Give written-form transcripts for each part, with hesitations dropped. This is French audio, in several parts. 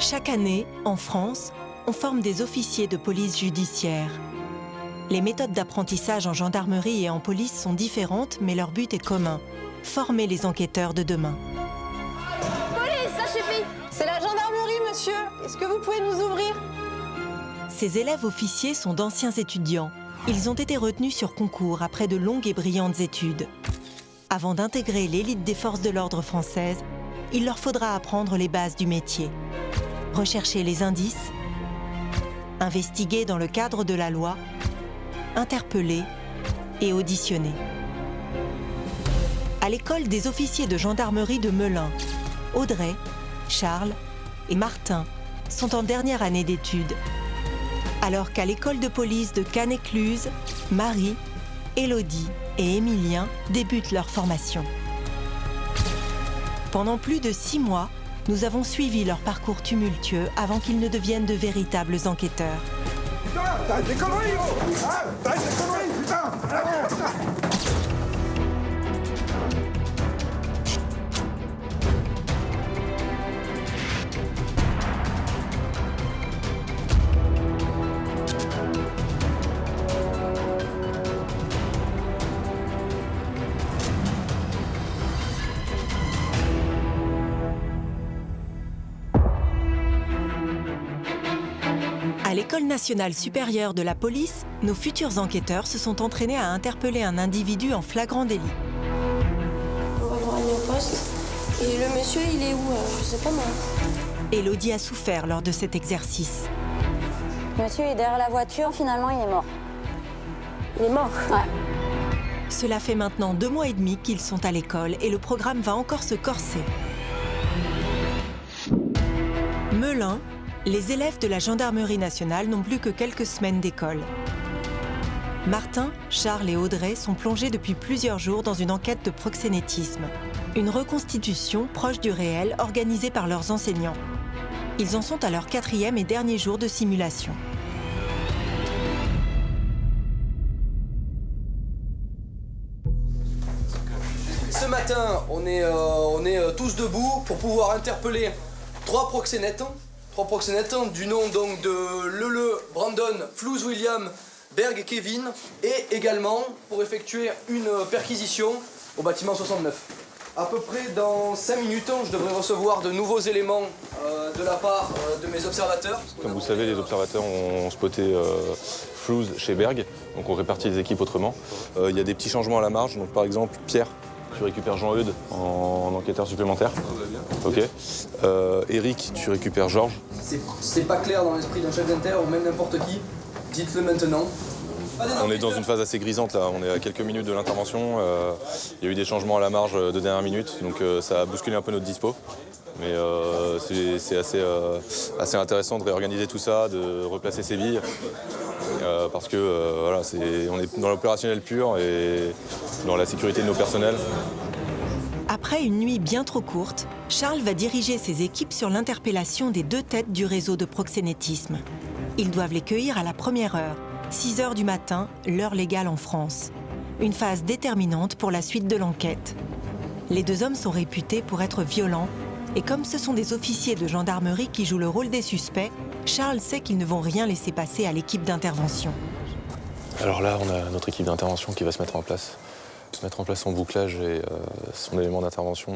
Chaque année, en France, on forme des officiers de police judiciaire. Les méthodes d'apprentissage en gendarmerie et en police sont différentes, mais leur but est commun, former les enquêteurs de demain. Police, ça suffit! C'est la gendarmerie, monsieur. Est-ce que vous pouvez nous ouvrir? Ces élèves officiers sont d'anciens étudiants. Ils ont été retenus sur concours après de longues et brillantes études. Avant d'intégrer l'élite des forces de l'ordre françaises, il leur faudra apprendre les bases du métier. Rechercher les indices, investiguer dans le cadre de la loi, interpeller et auditionner. À l'école des officiers de gendarmerie de Melun, Audrey, Charles et Martin sont en dernière année d'études. Alors qu'à l'école de police de Cannes-Écluse, Marie, Élodie et Émilien débutent leur formation. Pendant plus de 6 mois, nous avons suivi leur parcours tumultueux avant qu'ils ne deviennent de véritables enquêteurs. Putain, t'as des conneries, gros! Ah, t'as des conneries, putain! À l'École nationale supérieure de la police, nos futurs enquêteurs se sont entraînés à interpeller un individu en flagrant délit. On va le ramener au poste. Et le monsieur, il est où? Je sais pas moi. Élodie a souffert lors de cet exercice. Monsieur est derrière la voiture, finalement il est mort. Il est mort? Ouais. Cela fait maintenant 2 mois et demi qu'ils sont à l'école et le programme va encore se corser. Melun, les élèves de la gendarmerie nationale n'ont plus que quelques semaines d'école. Martin, Charles et Audrey sont plongés depuis plusieurs jours dans une enquête de proxénétisme. Une reconstitution proche du réel organisée par leurs enseignants. Ils en sont à leur 4e et dernier jour de simulation. Ce matin, on est tous debout pour pouvoir interpeller 3 proxénètes. 3 proxénètes du nom donc de Lele, Brandon, Flouz William, Berg et Kevin. Et également pour effectuer une perquisition au bâtiment 69. À peu près dans 5 minutes, je devrais recevoir de nouveaux éléments de la part de mes observateurs. Comme vous savez, les observateurs ont spoté Flouz chez Berg, donc on répartit les équipes autrement. Il y a des petits changements à la marge, donc par exemple Pierre, tu récupères Jean-Eudes en enquêteur supplémentaire. Ok. Eric, tu récupères Georges. C'est pas clair dans l'esprit d'un chef d'inter ou même n'importe qui, dites-le maintenant. On est dans une phase assez grisante là, on est à quelques minutes de l'intervention. Il y a eu des changements à la marge de dernière minute, donc ça a bousculé un peu notre dispo. Mais c'est assez intéressant de réorganiser tout ça, de replacer ses billes. Parce que voilà, on est dans l'opérationnel pur et dans la sécurité de nos personnels. Après une nuit bien trop courte, Charles va diriger ses équipes sur l'interpellation des 2 têtes du réseau de proxénétisme. Ils doivent les cueillir à la première heure, 6 heures du matin, l'heure légale en France. Une phase déterminante pour la suite de l'enquête. Les 2 hommes sont réputés pour être violents, et comme ce sont des officiers de gendarmerie qui jouent le rôle des suspects, Charles sait qu'ils ne vont rien laisser passer à l'équipe d'intervention. Alors là, on a notre équipe d'intervention qui va se mettre en place. Se mettre en place son bouclage et son élément d'intervention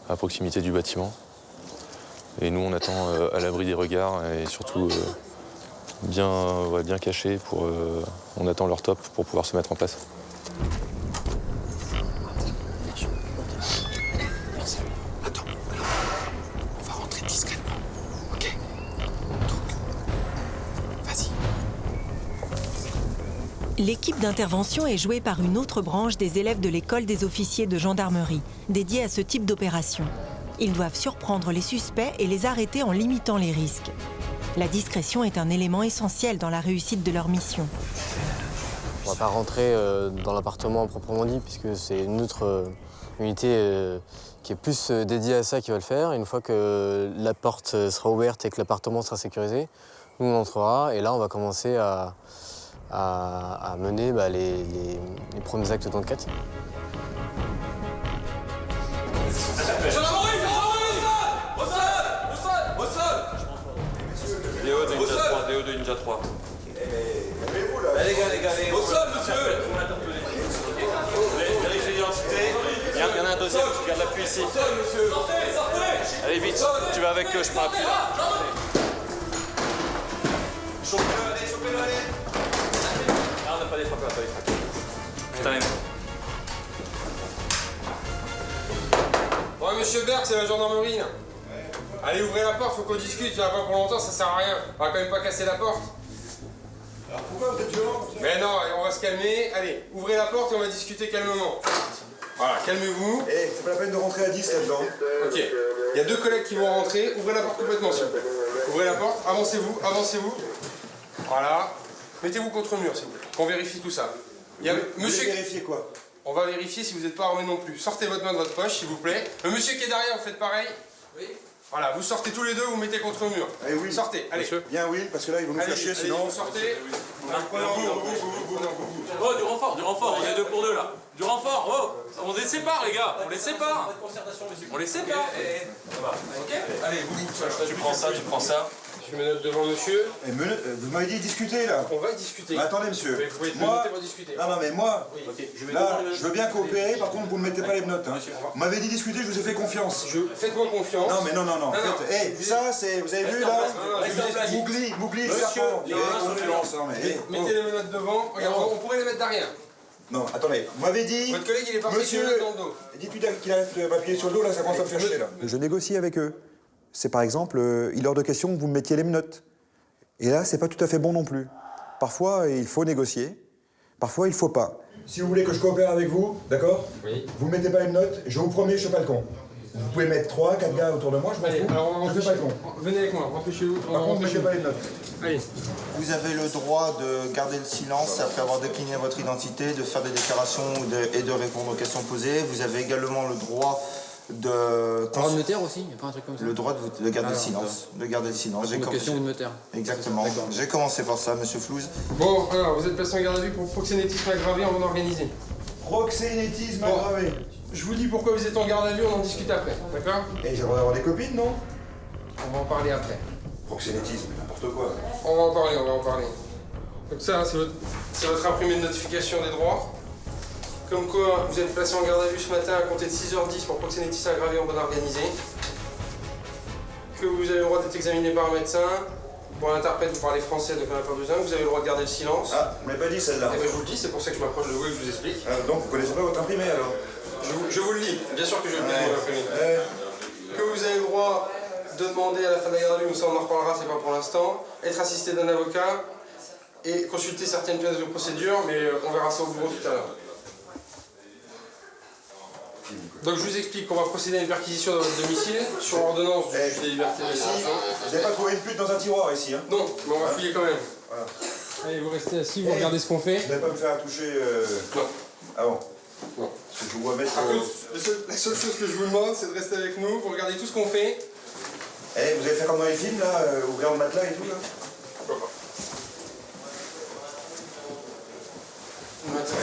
à proximité du bâtiment. Et nous, on attend à l'abri des regards et surtout bien caché. On attend leur top pour pouvoir se mettre en place. Attends, on va rentrer discrètement, ok? Donc, vas-y. L'équipe d'intervention est jouée par une autre branche des élèves de l'école des officiers de gendarmerie, dédiée à ce type d'opération. Ils doivent surprendre les suspects et les arrêter en limitant les risques. La discrétion est un élément essentiel dans la réussite de leur mission. On ne va pas rentrer dans l'appartement proprement dit, puisque c'est une autre unité qui est plus dédiée à ça qui va le faire. Une fois que la porte sera ouverte et que l'appartement sera sécurisé, nous on entrera et là on va commencer à mener les premiers actes d'enquête. Gendarmerie! Au sol! Au sol! Au sol! Allez, vite, tu vas avec, je prends la pluie là. Chopez-le, allez. Non, on n'a pas défrappé, Putain, les mecs. Ouais, monsieur Berg, c'est la gendarmerie, là. Allez, ouvrez la porte, faut qu'on discute, il y en a pas pour longtemps, ça sert à rien. On va quand même pas casser la porte. Alors pourquoi vous êtes violent? Mais non, on va se calmer. Allez, ouvrez la porte et on va discuter calmement. Voilà, calmez-vous. Eh, c'est pas la peine de rentrer à 10 là-dedans. Ok. Il y a 2 collègues qui vont rentrer. Ouvrez la porte complètement, s'il vous plaît. Ouvrez la porte, avancez-vous. Voilà. Mettez-vous contre le mur, s'il vous plaît. Qu'on vérifie tout ça. Il y a monsieur. Vous vérifiez quoi? On va vérifier si vous n'êtes pas armé non plus. Sortez votre main de votre poche, s'il vous plaît. Le monsieur qui est derrière, vous faites pareil. Oui. Voilà, vous sortez tous les deux, vous mettez contre le mur. Allez, Will. Sortez, allez. Bien, Will, parce que là, ils vont nous faire chier, sinon... Vous sortez. Oh, du renfort, on est 2 pour 2 là. Du renfort, oh, on les sépare les gars, on les sépare. On les sépare. Ok. Allez, Tu prends ça. Je me note devant monsieur. Eh, vous m'avez dit discuter, là. On va discuter. Attendez, monsieur. Mais vous pouvez te Moi... noter pour discuter. Non, mais moi, là, je veux bien coopérer, Oui. par contre, vous ne mettez pas les notes. Hein. Vous m'avez dit discuter, je vous ai fait confiance. Faites-moi confiance. Non, mais non. Ça, c'est... Vous avez vu, là Mougli, le serpent. Confiance, non, mais... Mettez les notes devant. Regarde, on pourrait les mettre derrière. Non, attendez, vous m'avez dit... Votre collègue, il est parti Monsieur, dans le dos. dites-lui qu'il arrête de m'appuyer sur le dos, là, ça commence à me faire chier, là. Je négocie avec eux. C'est par exemple, il est hors de question que vous me mettiez les menottes. Et là, c'est pas tout à fait bon non plus. Parfois, il faut négocier. Parfois, il faut pas. Si vous voulez que je coopère avec vous, d'accord? Oui. Vous mettez pas les menottes, je vous promets, je fais pas le con. Vous pouvez mettre 3, 4 gars autour de moi, je m'en Allez, fous. alors Je fais pas le con. Venez avec moi, rentrez chez vous. Par contre, ne mettez pas les menottes. Allez. Vous avez le droit de garder le silence après avoir décliné votre identité, de faire des déclarations et de répondre aux questions posées. Vous avez également le droit de... Droit de notaire aussi, il n'y a pas un truc comme ça? Le droit de garder le silence. De garder le silence. Une question de notaire. Exactement. J'ai commencé par ça, monsieur Flouze. Bon, alors, vous êtes placé en garde à vue pour proxénétisme aggravé en organisé. Proxénétisme aggravé. Je vous dis pourquoi vous êtes en garde à vue, on en discute après, d'accord? Et j'aimerais avoir des copines, non? On va en parler après. Proxénétisme, n'importe quoi. On va en parler. Donc ça, c'est votre imprimé de notification des droits. Comme quoi, vous êtes placé en garde à vue ce matin à compter de 6h10 pour proxénétisme aggravé en bonne organisée. Que vous avez le droit d'être examiné par un médecin. Pour l'interprète, vous parlez français, donc on n'a pas besoin. Vous avez le droit de garder le silence. Ah, vous m'avez pas dit celle-là. Eh ben, je vous le dis, c'est pour ça que je m'approche de vous et que je vous explique. Donc, vous connaissez pas votre imprimé, alors? Je vous le lis, bien sûr que je le lis. Que vous avez le droit de demander à la fin de la garde à vue, mais ça on en reparlera, c'est pas pour l'instant, être assisté d'un avocat et consulter certaines pièces de procédure, mais on verra ça au bureau tout à l'heure. Donc je vous explique qu'on va procéder à une perquisition dans votre domicile sur ordonnance du juge des libertés et de la détention. Vous n'avez pas trouvé une pute dans un tiroir ici, hein? Non, mais on va fouiller quand même. Voilà. Allez, vous restez assis, vous regardez ce qu'on fait. Vous n'allez pas me faire toucher... Non. Ah bon? Non. Parce que je vous vois mettre... Par contre, la seule chose que je vous demande, c'est de rester avec nous, vous regardez tout ce qu'on fait. Eh, vous avez fait comme dans les films, là, ouvrir le matelas et tout, là?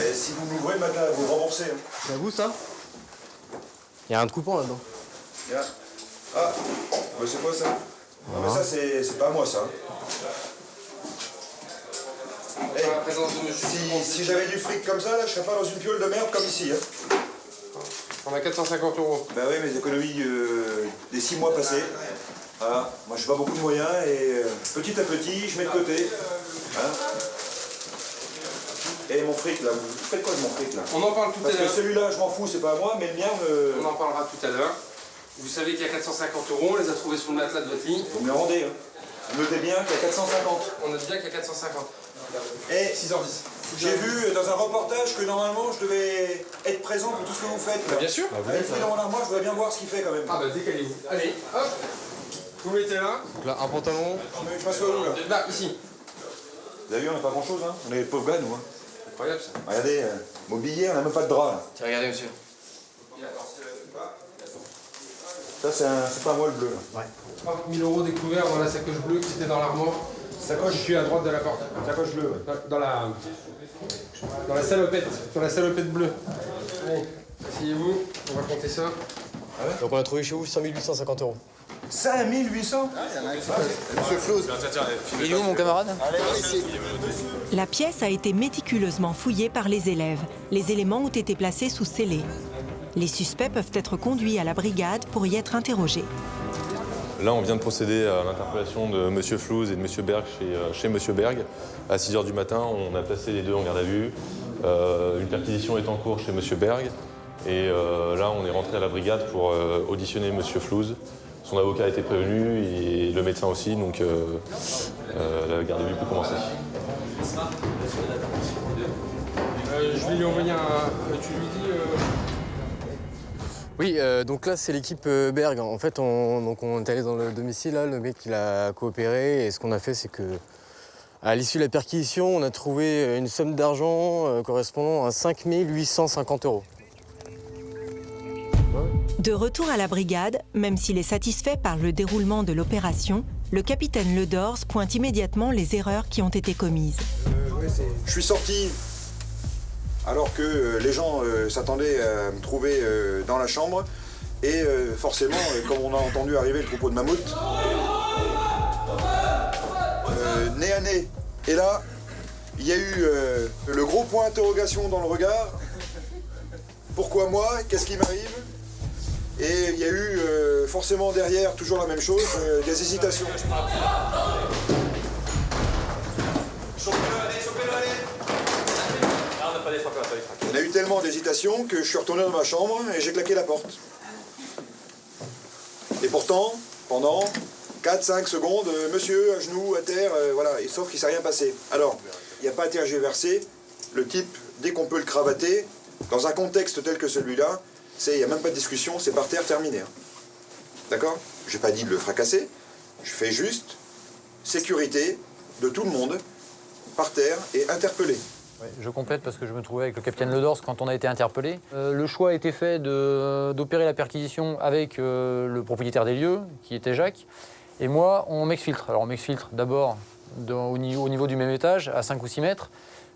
Et si vous m'ouvrez le matelas, vous remboursez, hein? C'est à vous ça? Il y a un de coupant là-dedans. Ah, ouais, c'est quoi ça? Non, mais ça, c'est pas moi, ça. Eh, La présence de monsieur. si j'avais du fric comme ça, là, je serais pas dans une piole de merde comme ici, hein. On a 450 €. Bah oui, mes économies des 6 mois passés. Voilà. Moi, je n'ai pas beaucoup de moyens et petit à petit, je mets de côté. Hein. Et mon fric, là, vous faites quoi de mon fric, là? On en parle tout à l'heure. Parce que celui-là, je m'en fous, c'est pas à moi, mais le mien On en parlera tout à l'heure. Vous savez qu'il y a 450 €, on les a trouvés sous le matelas de votre lit. Vous me les rendez, hein. Vous notez bien qu'il y a 450. On note bien qu'il y a 450. Et 6h10. j'ai vu dans un reportage que normalement, je devais être présent pour tout ce que vous faites. Bah bien sûr. Allez, fouillez dans mon armoire, je voudrais bien voir ce qu'il fait quand même. Ah bah décalez-vous. Allez, hop. Vous mettez là. Donc là, un pantalon. Je passe où, là? Là, ici. Vous avez vu, on n'a pas grand-chose, hein. On est des pauvres gars, nous, hein. Incroyable ça. Regardez, mobilier, on n'a même pas de drap, là. Tiens, regardez monsieur. Ça, c'est pas moi, le bleu, là. Ouais. 30 000 € découverts dans la sacoche bleue qui était dans l'armoire. Je suis à droite de la porte. Sacoche bleue, ouais. Dans la salopette bleue. Allez, asseyez-vous, on va compter ça. Donc on a trouvé chez vous 5 850 €. 5800? Monsieur Flouze. Il est où mon camarade? La pièce a été méticuleusement fouillée par les élèves. Les éléments ont été placés sous scellé. Les suspects peuvent être conduits à la brigade pour y être interrogés. Là, on vient de procéder à l'interpellation de M. Flouz et de M. Berg chez M. Berg. À 6 h du matin, on a placé les deux en garde à vue. Une perquisition est en cours chez M. Berg. Et là, on est rentré à la brigade pour auditionner M. Flouz. Son avocat a été prévenu et le médecin aussi, donc la garde à vue peut commencer. Je vais lui envoyer tu lui dis... Oui, donc là, c'est l'équipe Berg. En fait, on est allé dans le domicile, là, le mec, il a coopéré. Et ce qu'on a fait, c'est que, à l'issue de la perquisition, on a trouvé une somme d'argent correspondant à 5 850 €. De retour à la brigade, même s'il est satisfait par le déroulement de l'opération, le capitaine Ledors pointe immédiatement les erreurs qui ont été commises. Je suis sorti alors que les gens s'attendaient à me trouver dans la chambre. Et forcément, comme on a entendu arriver le troupeau de mammouths, nez à nez. Et là, il y a eu le gros point d'interrogation dans le regard. Pourquoi moi? Qu'est-ce qui m'arrive? Et il y a eu forcément derrière toujours la même chose, des hésitations. On a eu tellement d'hésitations que je suis retourné dans ma chambre et j'ai claqué la porte. Et pourtant, pendant 4-5 secondes, monsieur, à genoux, à terre, voilà, et sauf qu'il ne s'est rien passé. Alors, il n'y a pas à tergiverser. Le type, dès qu'on peut le cravater, dans un contexte tel que celui-là, il n'y a même pas de discussion, c'est par terre, terminé. Hein. D'accord? Je n'ai pas dit de le fracasser, je fais juste sécurité de tout le monde, par terre et interpellé. Oui, je complète parce que je me trouvais avec le capitaine Ledors quand on a été interpellé. Le choix a été fait d'opérer la perquisition avec le propriétaire des lieux, qui était Jacques, et moi, on m'exfiltre. Alors on m'exfiltre d'abord au niveau du même étage, à 5 ou 6 mètres.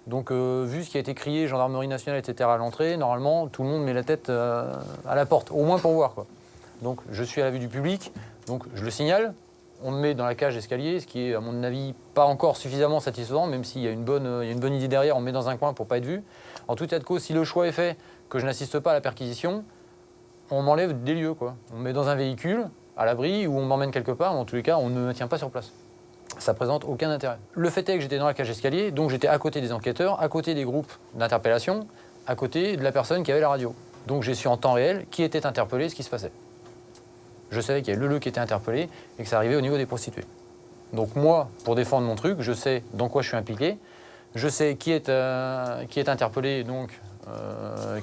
Donc, vu ce qui a été crié, gendarmerie nationale, etc., à l'entrée, normalement, tout le monde met la tête à la porte, au moins pour voir, quoi. Donc, je suis à la vue du public, donc je le signale. On me met dans la cage d'escalier, ce qui est, à mon avis, pas encore suffisamment satisfaisant, même s'il y a une bonne idée derrière, on me met dans un coin pour pas être vu. En tout état de cause, si le choix est fait que je n'assiste pas à la perquisition, on m'enlève des lieux, quoi. On me met dans un véhicule, à l'abri, ou on m'emmène quelque part, mais en tous les cas, on ne me tient pas sur place. Ça présente aucun intérêt. Le fait est que j'étais dans la cage d'escalier, donc j'étais à côté des enquêteurs, à côté des groupes d'interpellation, à côté de la personne qui avait la radio. Donc j'ai su en temps réel qui était interpellé, ce qui se passait. Je savais qu'il y avait le qui était interpellé et que ça arrivait au niveau des prostituées. Donc moi, pour défendre mon truc, je sais dans quoi je suis impliqué, je sais qui est interpellé, donc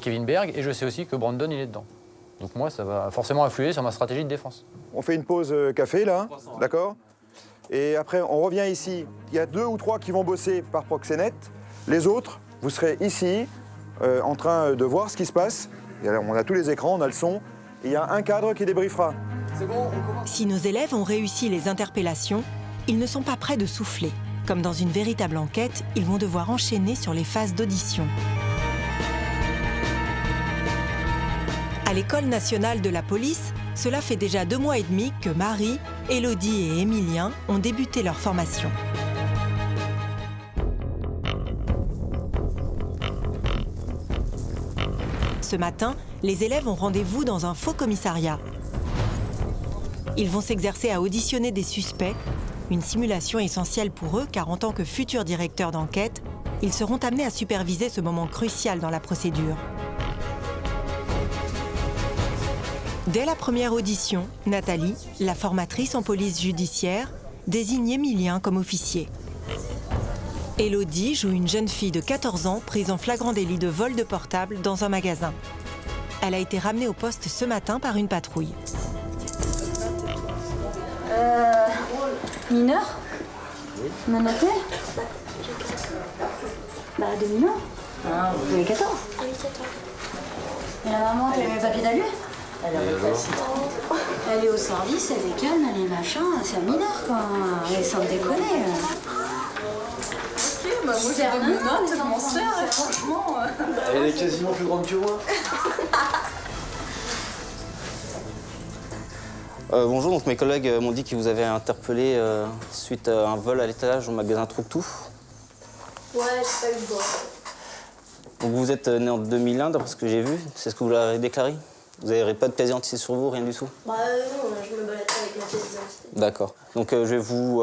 Kevin Berg, et je sais aussi que Brandon, il est dedans. Donc moi, ça va forcément influer sur ma stratégie de défense. On fait une pause café, là, d'accord? Et après, on revient ici. Il y a 2 ou 3 qui vont bosser par proxénète. Les autres, vous serez ici, en train de voir ce qui se passe. Et alors, on a tous les écrans, on a le son. Et il y a un cadre qui débriefera. Si nos élèves ont réussi les interpellations, ils ne sont pas prêts de souffler. Comme dans une véritable enquête, ils vont devoir enchaîner sur les phases d'audition. À l'École nationale de la police, cela fait déjà 2 mois et demi que Marie, Élodie et Émilien ont débuté leur formation. Ce matin, les élèves ont rendez-vous dans un faux commissariat. Ils vont s'exercer à auditionner des suspects, une simulation essentielle pour eux car en tant que futurs directeurs d'enquête, ils seront amenés à superviser ce moment crucial dans la procédure. Dès la première audition, Nathalie, la formatrice en police judiciaire, désigne Émilien comme officier. Élodie joue une jeune fille de 14 ans prise en flagrant délit de vol de portable dans un magasin. Elle a été ramenée au poste ce matin par une patrouille. Mineur? Menotté? Bah, 2 mineurs. Ah, vous avez 14? Oui, 14. Et la maman, elle a mes papiers d'alu? Elle est au service, elle est calme, elle est machin, c'est un mineur, quoi. Et sans déconner. Ok, bah moi j'ai des menottes, c'est mon soeur, et franchement... Elle est quasiment plus grande que moi. Bonjour, donc mes collègues m'ont dit qu'ils vous avaient interpellé suite à un vol à l'étalage au magasin Trouctou. Ouais, j'ai pas eu de bol. Donc vous êtes né en 2001, d'après ce que j'ai vu, c'est ce que vous l'avez déclaré? Vous n'avez pas de pièce d'identité sur vous, rien du tout? Bah non, je me balade pas avec ma pièce d'identité. D'accord. Donc je vais vous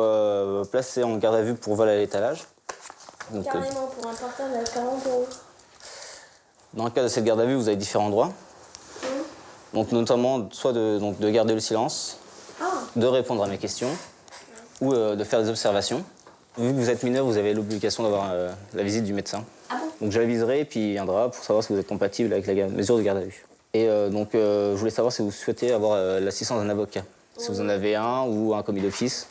placer en garde à vue pour vol à l'étalage. Donc, Carrément, pour un portable à 40 €. dans le cas de cette garde à vue, vous avez différents droits. Donc notamment soit de garder le silence, de répondre à mes questions ou de faire des observations. Vu que vous êtes mineur, vous avez l'obligation d'avoir la visite du médecin. Donc je l'aviserai et puis il viendra pour savoir si vous êtes compatible avec la mesure de garde à vue. Et donc je voulais savoir si vous souhaitez avoir l'assistance d'un avocat. Si vous en avez un ou un commis d'office.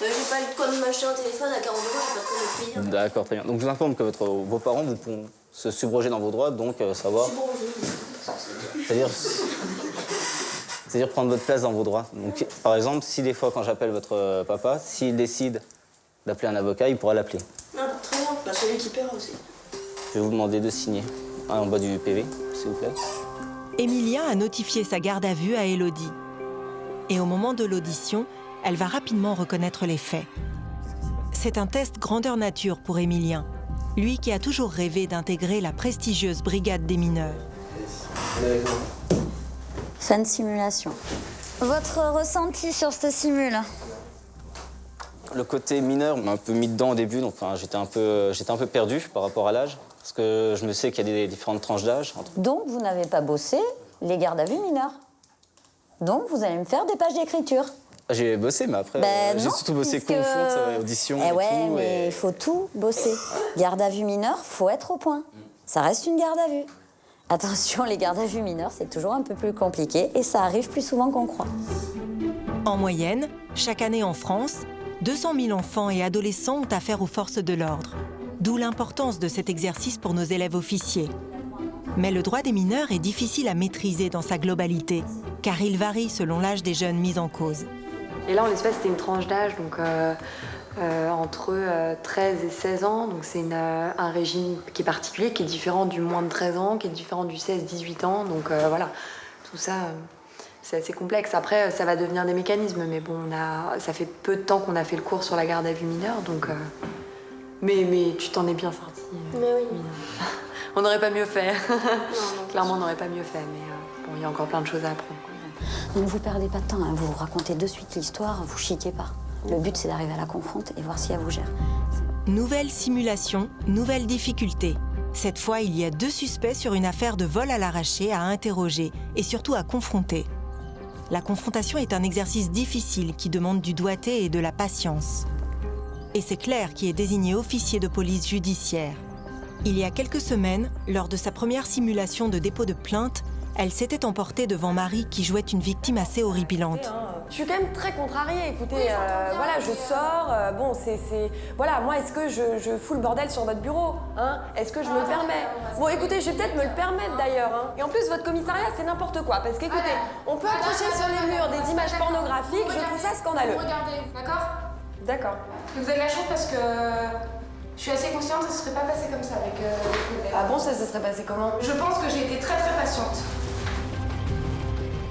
J'ai pas le temps de m'acheter un téléphone à 40 €, j'ai pas le temps de le payer. D'accord, très bien. Donc je vous informe que vos parents vous pourront se subroger dans vos droits, donc savoir... C'est-à-dire prendre votre place dans vos droits. Donc, par exemple, si des fois, quand j'appelle votre papa, s'il décide d'appeler un avocat, il pourra l'appeler. Ah, très bien, bah, celui qui paiera aussi. Je vais vous demander de signer en bas du PV, s'il vous plaît. Émilien a notifié sa garde à vue à Élodie. Et au moment de l'audition, elle va rapidement reconnaître les faits. C'est un test grandeur nature pour Émilien, lui qui a toujours rêvé d'intégrer la prestigieuse brigade des mineurs. Fin de simulation. Votre ressenti sur ce simule? Le côté mineur m'a un peu mis dedans au début, donc j'étais un peu perdu par rapport à l'âge, parce que je me sais qu'il y a des différentes tranches d'âge. Donc vous n'avez pas bossé les gardes à vue mineurs. Donc vous allez me faire des pages d'écriture. J'ai bossé, mais après, j'ai surtout bossé confonte, audition et ouais, tout. mais il faut tout bosser. Garde à vue mineure, faut être au point. Ça reste une garde à vue. Attention, les gardes à vue mineures, c'est toujours un peu plus compliqué et ça arrive plus souvent qu'on croit. En moyenne, chaque année en France, 200 000 enfants et adolescents ont affaire aux forces de l'ordre. D'où l'importance de cet exercice pour nos élèves officiers. Mais le droit des mineurs est difficile à maîtriser dans sa globalité, car il varie selon l'âge des jeunes mis en cause. Et là, en l'espèce, c'était une tranche d'âge, donc entre 13 et 16 ans. Donc c'est un régime qui est particulier, qui est différent du moins de 13 ans, qui est différent du 16-18 ans. Donc voilà, tout ça, c'est assez complexe. Après, ça va devenir des mécanismes, mais bon, ça fait peu de temps qu'on a fait le cours sur la garde à vue mineure, donc... Mais tu t'en es bien sorti. Mais oui. On n'aurait pas mieux fait. Clairement, on n'aurait pas mieux fait, mais bon, il y a encore plein de choses à apprendre. Ne vous perdez pas de temps, hein. Vous racontez de suite l'histoire, vous chiquez pas. Le but, c'est d'arriver à la confronte et voir si elle vous gère. Nouvelle simulation, nouvelle difficulté. Cette fois, il y a 2 suspects sur une affaire de vol à l'arraché à interroger et surtout à confronter. La confrontation est un exercice difficile qui demande du doigté et de la patience. Et c'est Claire qui est désignée officier de police judiciaire. Il y a quelques semaines, lors de sa première simulation de dépôt de plainte, elle s'était emportée devant Marie qui jouait une victime assez horripilante. Je suis quand même très contrariée, écoutez, voilà, je sors, voilà, moi, est-ce que je fous le bordel sur votre bureau, hein? Est-ce que je me le permets? Bon, écoutez, je vais peut-être me le permettre d'ailleurs, hein. Et en plus, votre commissariat, c'est n'importe quoi, parce qu'écoutez, on peut accrocher sur les murs des images pornographiques, je trouve ça scandaleux. Regardez, d'accord? D'accord. Vous avez la chance parce que je suis assez consciente, ça ne serait pas passé comme ça avec les Ah bon, ça se serait passé comment? Je pense que j'ai été très très patiente.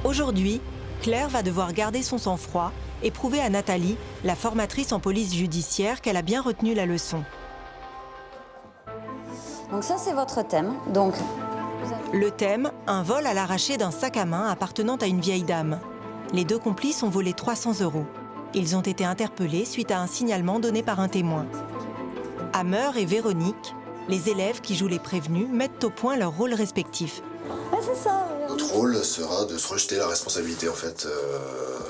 Aujourd'hui, Claire va devoir garder son sang-froid et prouver à Nathalie, la formatrice en police judiciaire, qu'elle a bien retenu la leçon. Donc ça, c'est votre thème. Donc, le thème, un vol à l'arraché d'un sac à main appartenant à une vieille dame. Les 2 complices ont volé 300 €. Ils ont été interpellés suite à un signalement donné par un témoin. Hammer et Véronique, les élèves qui jouent les prévenus, mettent au point leurs rôles respectifs. Ah, c'est ça. Notre rôle sera de se rejeter la responsabilité en fait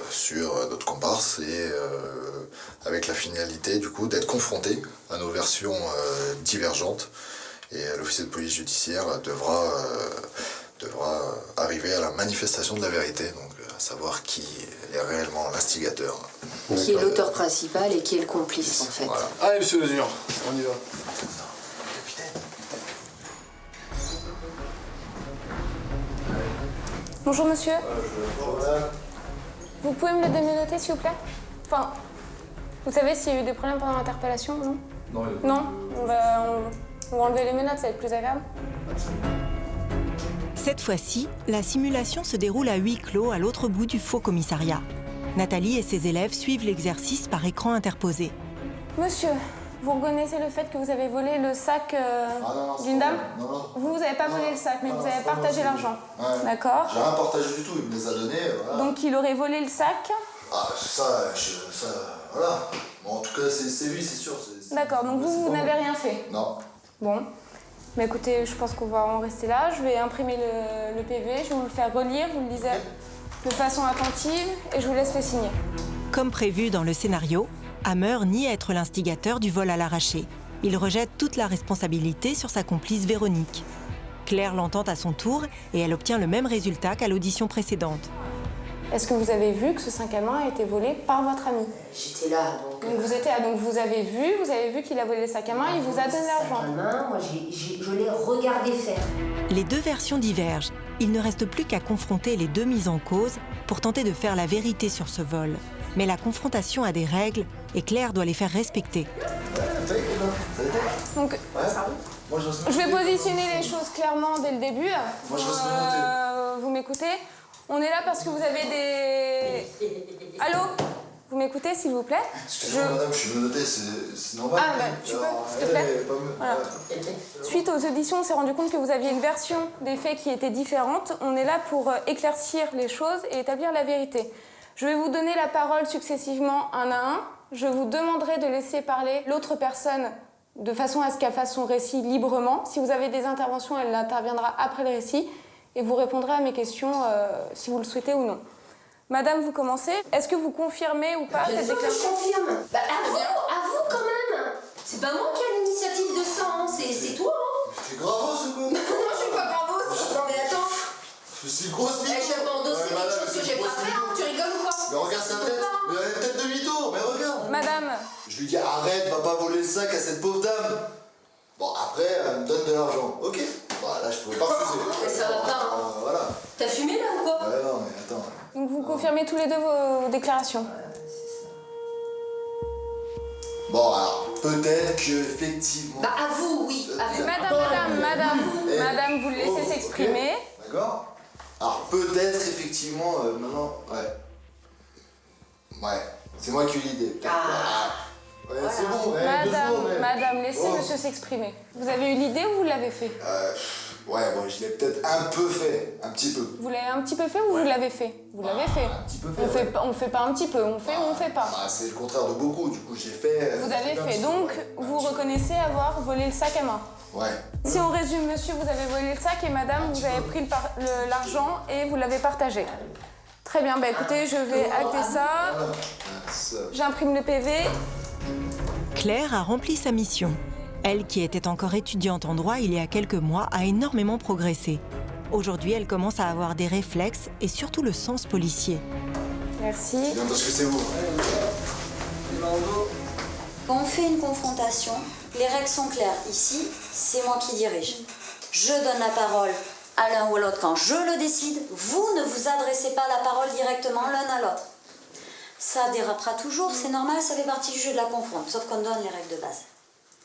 sur notre comparse et avec la finalité du coup d'être confronté à nos versions divergentes et l'officier de police judiciaire devra arriver à la manifestation de la vérité, donc à savoir qui est réellement l'instigateur. Qui est l'auteur principal et qui est le complice en fait. Voilà. Allez monsieur Lezure, on y va. Bonjour monsieur. Vous pouvez me le démenoter s'il vous plaît? Enfin, vous savez s'il y a eu des problèmes pendant l'interpellation, non? Non. On va enlever les menottes, ça va être plus agréable. Cette fois-ci, la simulation se déroule à huis clos à l'autre bout du faux commissariat. Nathalie et ses élèves suivent l'exercice par écran interposé. Monsieur, vous reconnaissez le fait que vous avez volé le sac d'une dame? Non. Vous n'avez pas volé le sac, mais vous avez partagé l'argent. Ouais. D'accord. J'ai rien partagé du tout, il me les a donnés. Voilà. Donc il aurait volé le sac Ah, ça, voilà. Bon, en tout cas, c'est lui, c'est sûr. D'accord, donc vous n'avez rien fait? Non. Bon. Mais écoutez, je pense qu'on va en rester là. Je vais imprimer le PV, je vais vous le faire relire, vous le lisez de façon attentive et je vous laisse le signer. Comme prévu dans le scénario, Hammer nie être l'instigateur du vol à l'arraché. Il rejette toute la responsabilité sur sa complice Véronique. Claire l'entend à son tour et elle obtient le même résultat qu'à l'audition précédente. Est-ce que vous avez vu que ce sac à main a été volé par votre ami? J'étais là, donc... Donc vous étiez là, donc vous avez vu qu'il a volé le sac à main, il vous a donné l'argent. Le sac à main, moi je l'ai regardé faire. Les deux versions divergent. Il ne reste plus qu'à confronter les deux mises en cause pour tenter de faire la vérité sur ce vol. Mais la confrontation a des règles et Claire doit les faire respecter. Donc, je vais positionner les choses clairement dès le début. Moi, je reste noté. Vous m'écoutez? On est là parce que vous avez des... Allô? Vous m'écoutez, s'il vous plaît? Excusez-moi, madame, je suis menotté, c'est normal. Ah, bah, tu peux, s'il te plaît? Voilà. Suite aux auditions, on s'est rendu compte que vous aviez une version des faits qui était différente. On est là pour éclaircir les choses et établir la vérité. Je vais vous donner la parole successivement un à un. Je vous demanderai de laisser parler l'autre personne de façon à ce qu'elle fasse son récit librement. Si vous avez des interventions, elle interviendra après le récit et vous répondrez à mes questions si vous le souhaitez ou non. Madame, vous commencez. Est-ce que vous confirmez ou pas cette déclaration? Je confirme. Bah, à vous quand même. C'est pas moi qui ai l'initiative de ça, hein. C'est toi. Hein. T'es gravos ou quoi? Non, je suis pas gravos. Non mais attends. C'est une grosse mytho. Je vais pas endosser quelque chose que j'ai pas fait, hein. Tu rigoles ou quoi? Mais regarde sa tête. Mais elle a une tête de mytho, mais regarde. Madame. Je lui dis arrête, va pas voler le sac à cette pauvre dame. Bon, après, elle me donne de l'argent. Ok. Bah là, je pouvais pas refuser. Mais ça va pas. Voilà. T'as fumé là ou quoi? Ouais, non, mais attends. Donc vous confirmez tous les deux vos déclarations? Bon, alors, peut-être que effectivement. Bah à vous, oui. À vous. Madame, vous le laissez s'exprimer. Okay. D'accord. Alors, peut-être effectivement, maintenant, ouais, c'est moi qui ai eu l'idée. Ouais, voilà. C'est bon, Madame, laissez monsieur s'exprimer. Vous avez eu l'idée ou vous l'avez fait? Ouais, bon, je l'ai peut-être un peu fait, un petit peu. Vous l'avez un petit peu fait ou vous l'avez fait? Vous l'avez fait. Un petit peu fait. On fait pas un petit peu, on fait ou on fait pas. C'est le contraire de beaucoup, du coup j'ai fait... Vous avez fait, donc vous reconnaissez avoir volé le sac à main? Ouais. Si on résume, monsieur, vous avez volé le sac et madame, vous avez pris l'argent et vous l'avez partagé. Très bien, bah écoutez, je vais acter ça. J'imprime le PV. Claire a rempli sa mission. Elle, qui était encore étudiante en droit il y a quelques mois, a énormément progressé. Aujourd'hui, elle commence à avoir des réflexes et surtout le sens policier. Merci. C'est bien parce que c'est vous. Quand on fait une confrontation, les règles sont claires. Ici, c'est moi qui dirige. Je donne la parole à l'un ou à l'autre quand je le décide. Vous ne vous adressez pas la parole directement l'un à l'autre. Ça dérapera toujours, c'est normal, ça fait partie du jeu de la confronte, sauf qu'on donne les règles de base.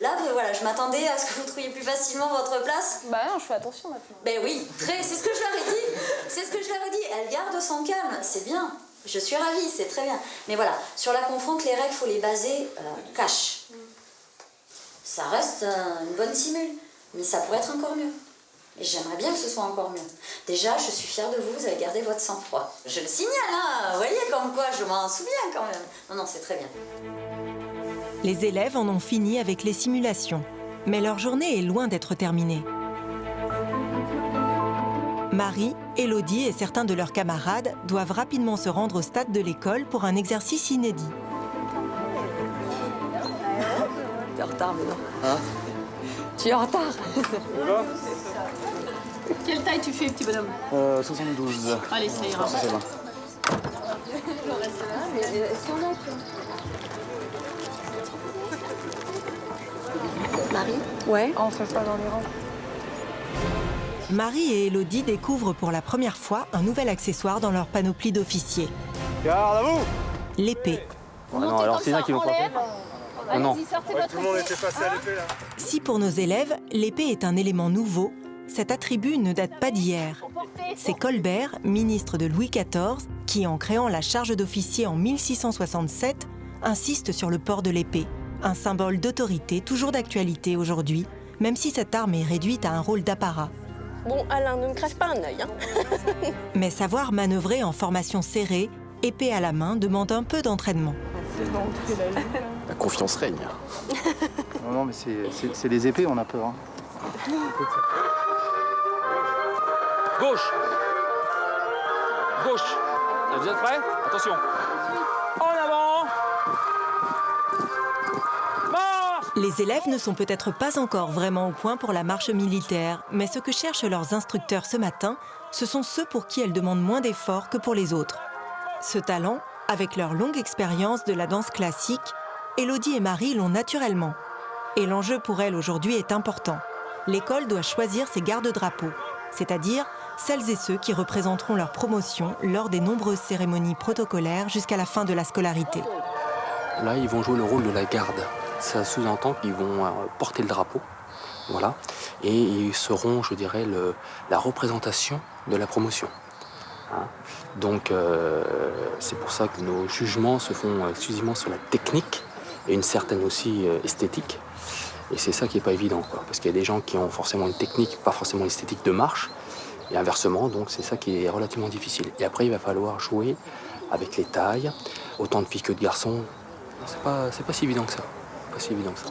Là, voilà, je m'attendais à ce que vous trouviez plus facilement votre place. Bah non, je fais attention maintenant. Ben oui, c'est ce que je leur ai dit. C'est ce que je leur ai dit. Elle garde son calme, c'est bien. Je suis ravie, c'est très bien. Mais voilà, sur la confronte, les règles, il faut les baser cash. Ça reste une bonne simule, mais ça pourrait être encore mieux. Et j'aimerais bien que ce soit encore mieux. Déjà, je suis fière de vous, vous avez gardé votre sang-froid. Je le signale, hein, vous voyez, comme quoi, je m'en souviens quand même. Non, c'est très bien. Les élèves en ont fini avec les simulations, mais leur journée est loin d'être terminée. Marie, Élodie et certains de leurs camarades doivent rapidement se rendre au stade de l'école pour un exercice inédit. T'es en retard maintenant. Hein? Tu es en retard. Quelle taille tu fais, petit bonhomme? 72. Allez, ça ira. Ça va. Je reste là, mais elles sont là. Marie? Ouais. On fait pas dans les rangs. Marie et Élodie découvrent pour la première fois un nouvel accessoire dans leur panoplie d'officiers. Garde à vous! L'épée. Oh non, alors c'est là qui l'ont pas fait. Non. Tout le monde était passé à l'épée là. Si pour nos élèves, l'épée est un élément nouveau, cet attribut ne date pas d'hier. C'est Colbert, ministre de Louis XIV, qui, en créant la charge d'officier en 1667, insiste sur le port de l'épée, un symbole d'autorité toujours d'actualité aujourd'hui, même si cette arme est réduite à un rôle d'apparat. Bon, Alain, ne me crève pas un œil. Hein. Mais savoir manœuvrer en formation serrée épée à la main, demande un peu d'entraînement. La confiance règne. Non, mais c'est les épées, on a peur. Hein. Gauche. Gauche. Vous êtes prêts? Attention. En avant. Marche. Les élèves ne sont peut-être pas encore vraiment au point pour la marche militaire, mais ce que cherchent leurs instructeurs ce matin, ce sont ceux pour qui elles demandent moins d'efforts que pour les autres. Ce talent, avec leur longue expérience de la danse classique, Élodie et Marie l'ont naturellement. Et l'enjeu pour elles aujourd'hui est important. L'école doit choisir ses garde-drapeaux, c'est-à-dire celles et ceux qui représenteront leur promotion lors des nombreuses cérémonies protocolaires jusqu'à la fin de la scolarité. Là, ils vont jouer le rôle de la garde. Ça sous-entend qu'ils vont porter le drapeau, voilà, et ils seront, je dirais, la représentation de la promotion. Hein. Donc, c'est pour ça que nos jugements se font exclusivement sur la technique et une certaine aussi esthétique. Et c'est ça qui n'est pas évident, quoi, parce qu'il y a des gens qui ont forcément une technique, pas forcément l'esthétique de marche, et inversement, donc c'est ça qui est relativement difficile. Et après, il va falloir jouer avec les tailles, autant de filles que de garçons. C'est pas si évident que ça. Pas si évident que ça.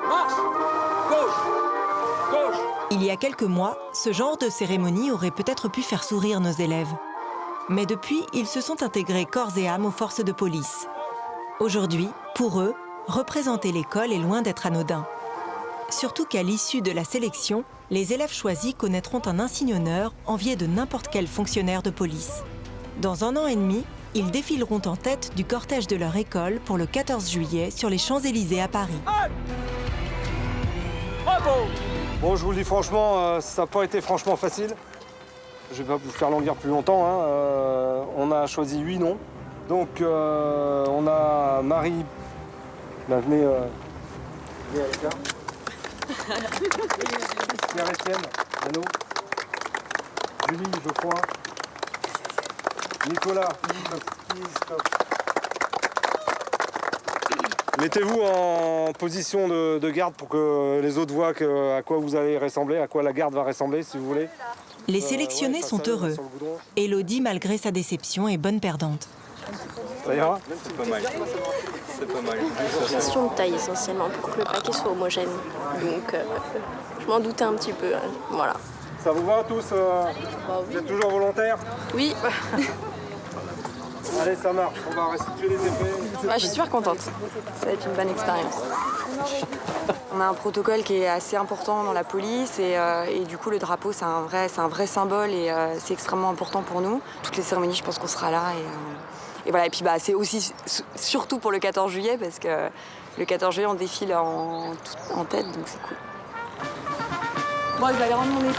Marche. Gauche. Gauche. Il y a quelques mois, ce genre de cérémonie aurait peut-être pu faire sourire nos élèves. Mais depuis, ils se sont intégrés corps et âme aux forces de police. Aujourd'hui, pour eux, représenter l'école est loin d'être anodin. Surtout qu'à l'issue de la sélection, les élèves choisis connaîtront un insigne-honneur envié de n'importe quel fonctionnaire de police. Dans 1 an et demi, ils défileront en tête du cortège de leur école pour le 14 juillet sur les Champs-Élysées à Paris. Bravo. Bon, je vous le dis franchement, ça n'a pas été franchement facile. Je ne vais pas vous faire languir plus longtemps. Hein. On a choisi 8 noms. Donc, on a Marie. Là, venez avec là. Pierre-Etienne, Nano. Julie, Geoffroy. Nicolas, stop. Mettez-vous en position de garde pour que les autres voient à quoi vous allez ressembler, à quoi la garde va ressembler, si vous voulez. Les sélectionnés sont heureux. Élodie, malgré sa déception, est bonne perdante. Ça ira? C'est pas mal. C'est pas mal. Question de taille essentiellement pour que le paquet soit homogène. Donc je m'en doutais un petit peu. Voilà. Ça vous va tous Vous êtes toujours volontaires? Oui. Allez, ça marche. On va restituer les épées. Je suis super contente. Ça va être une bonne expérience. On a un protocole qui est assez important dans la police et du coup le drapeau c'est un vrai symbole et c'est extrêmement important pour nous. Toutes les cérémonies, je pense qu'on sera là et voilà. Et puis c'est aussi surtout pour le 14 juillet parce que le 14 juillet on défile en tête donc c'est cool. Bon, je vais aller rendre mon épée.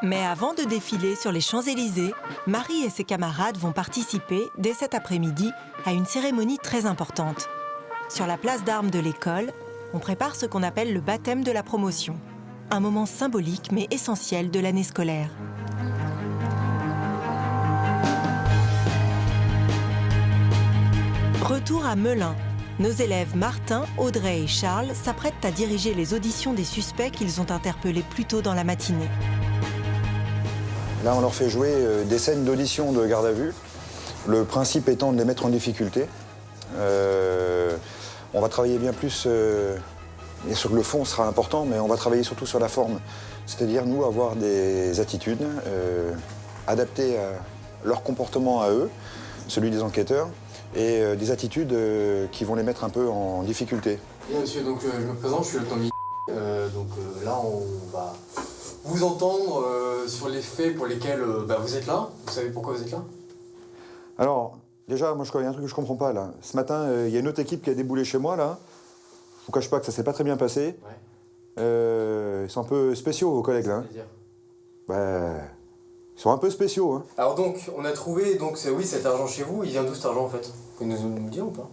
Mais avant de défiler sur les Champs-Élysées, Marie et ses camarades vont participer, dès cet après-midi, à une cérémonie très importante. Sur la place d'armes de l'école, on prépare ce qu'on appelle le baptême de la promotion. Un moment symbolique mais essentiel de l'année scolaire. Retour à Melun. Nos élèves Martin, Audrey et Charles s'apprêtent à diriger les auditions des suspects qu'ils ont interpellés plus tôt dans la matinée. Là, on leur fait jouer des scènes d'audition de garde à vue. Le principe étant de les mettre en difficulté. On va travailler bien plus, bien sûr que le fond sera important, mais on va travailler surtout sur la forme. C'est-à-dire, nous, avoir des attitudes adaptées à leur comportement à eux, celui des enquêteurs, et des attitudes qui vont les mettre un peu en difficulté. Bien, monsieur, donc je me présente, je suis le lieutenant là, on va vous entendre sur les faits pour lesquels vous êtes là. Vous savez pourquoi vous êtes là? Alors, déjà, moi, il y a un truc que je comprends pas, là. Ce matin, il y a une autre équipe qui a déboulé chez moi, là. Je vous cache pas que ça s'est pas très bien passé. Ouais. Ils sont un peu spéciaux, vos collègues, là. Ils sont un peu spéciaux, hein. Alors donc, on a trouvé oui, cet argent chez vous. Il vient d'où cet argent, en fait? Vous pouvez nous dire ou pas?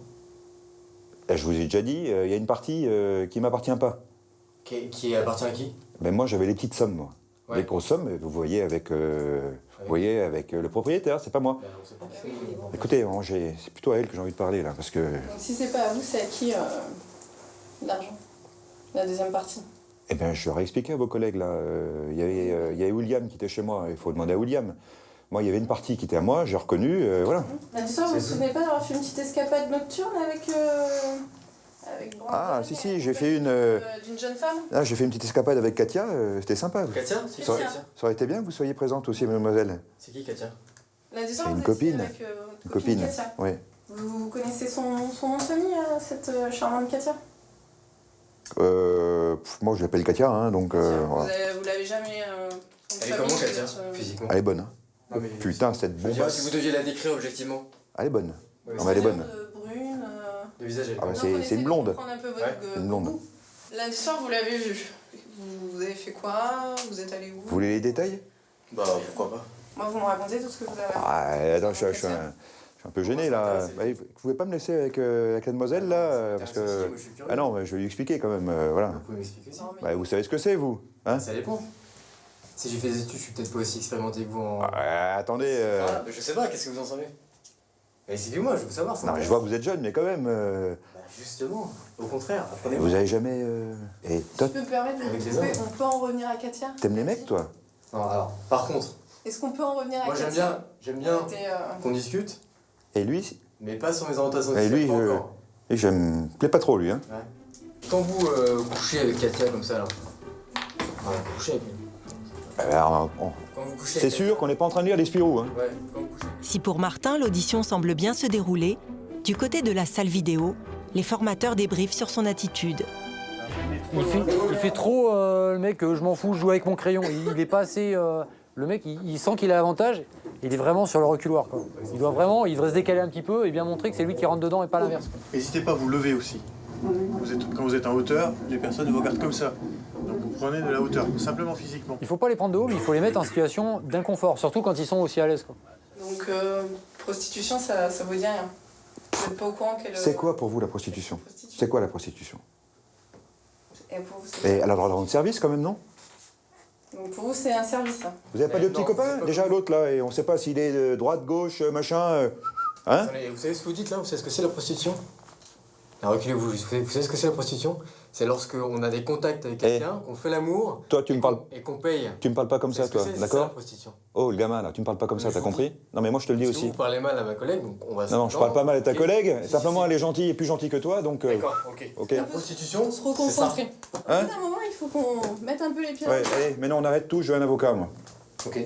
Je vous ai déjà dit, il y a une partie qui m'appartient pas. Qui appartient à qui? Moi, j'avais les petites sommes, moi. Ouais. Les grosses sommes, vous voyez avec le propriétaire, c'est pas moi. Écoutez, c'est plutôt à elle que j'ai envie de parler, là, parce que... Donc si c'est pas à vous, c'est à qui l'argent? La deuxième partie? Eh bien, je leur ai expliqué à vos collègues, là. Il y avait William qui était chez moi, il faut demander à William. Moi, il y avait une partie qui était à moi, j'ai reconnu, voilà. Lundi soir, vous vous souvenez pas d'avoir fait une petite escapade nocturne avec Brandon, Ah, si, j'ai fait une... d'une jeune femme? Ah, j'ai fait une petite escapade avec Katia, c'était sympa. Katia? Ça aurait été bien que vous soyez présente aussi, mademoiselle. C'est qui Katia? Lundi soir, C'est une vous étiez copine. avec Une copine, Katia. oui. Vous connaissez son nom de famille, cette charmante Katia? Moi, je l'appelle Katia, hein, donc... voilà. Vous l'avez jamais... Elle est comment Katia, physiquement? Elle est bonne, hein. Non, mais- Putain, cette Je veux dire, bombasse. si vous deviez la décrire objectivement. Elle est bonne. Ouais, Non, mais elle est bonne. Brune... Le visage, elle est Ah, bah, comment? c'est une blonde. Prendre un peu votre Une blonde. Lundi soir, vous l'avez vu. Vous avez fait quoi? Vous êtes allé où? Vous voulez les détails? Bah, pourquoi pas. Moi, vous me racontez tout ce que vous avez. Ah, attends, je suis un peu gêné, là. Bah, vous pouvez pas me laisser avec la mademoiselle, là parce que... Ah non, mais je vais lui expliquer, quand même, voilà. Vous pouvez m'expliquer ça? Bah, vous savez ce que c'est, vous, hein? Ça dépend. Si j'ai fait des études, je suis peut-être pas aussi expérimenté que vous en... Attendez... Ah, mais je sais pas, qu'est-ce que vous en savez? Mais expliquez-moi, je veux savoir. Ça Non, mais je vois que vous êtes jeune, mais quand même... Bah, justement, au contraire, apprenez. Vous avez jamais... Et toi, Je peux me permettre, Avec les hommes. on peut en revenir à Katia? t'aimes les mecs, toi? Non, alors, par contre, Est-ce qu'on peut en revenir à moi Katia? j'aime bien C'était, qu'on discute, Et lui? mais pas sur mes orientations Et lui, sexuelles, pas encore. je me plaît pas trop, lui, hein? Ouais. Quand vous couchez avec Katia comme ça, là, enfin, vous couchez avec lui. Alors, Quand vous couchez c'est avec sûr qu'on n'est pas en train de lire les Spirou, hein? Ouais, quand vous couchez. Si pour Martin, l'audition semble bien se dérouler, du côté de la salle vidéo, les formateurs débriefent sur son attitude. Il fait trop le mec, je m'en fous, je joue avec mon crayon. Il est pas assez. Le mec, il sent qu'il a l'avantage. Il est vraiment sur le reculoir, quoi. Il devrait se décaler un petit peu et bien montrer que c'est lui qui rentre dedans et pas l'inverse. N'hésitez pas à vous lever aussi. Quand vous êtes en hauteur, les personnes vous regardent comme ça. Donc vous prenez de la hauteur, simplement physiquement. Il faut pas les prendre de haut, mais il faut les mettre en situation d'inconfort, surtout quand ils sont aussi à l'aise, quoi. Donc, prostitution, ça vous dit rien? Vous n'êtes pas au courant qu'elle... C'est quoi pour vous la prostitution? C'est quoi la prostitution? Et pour vous, Et elle a le droit de rendre service quand même, non? Donc pour vous, c'est un service, ça? Vous avez pas de petits copains? Déjà l'autre là, et on sait pas s'il est de droite, gauche, machin. Hein? Attendez, vous savez ce que vous dites là? Vous savez ce que c'est la prostitution? Alors, reculez-vous, vous savez ce que c'est la prostitution? C'est lorsqu'on a des contacts avec quelqu'un, qu'on fait l'amour, Toi, tu me parles. et qu'on paye. Tu me parles pas comme ça, toi, C'est ça la d'accord? prostitution. Oh, le gamin là, tu me parles pas comme ça, t'as compris? Non, mais moi je te le dis Parce que aussi. vous parlez mal à ma collègue, donc on va... Non, je parle pas mal à ta Ok. collègue, Si, simplement si, elle est gentille et plus gentille que toi, donc. D'accord, ok. Ok. La prostitution, Se reconcentrer. Hein? Au bout d'un moment, il faut qu'on mette un peu les pieds dans Ouais, le plat. allez, maintenant on arrête tout, je veux un avocat, moi. Ok.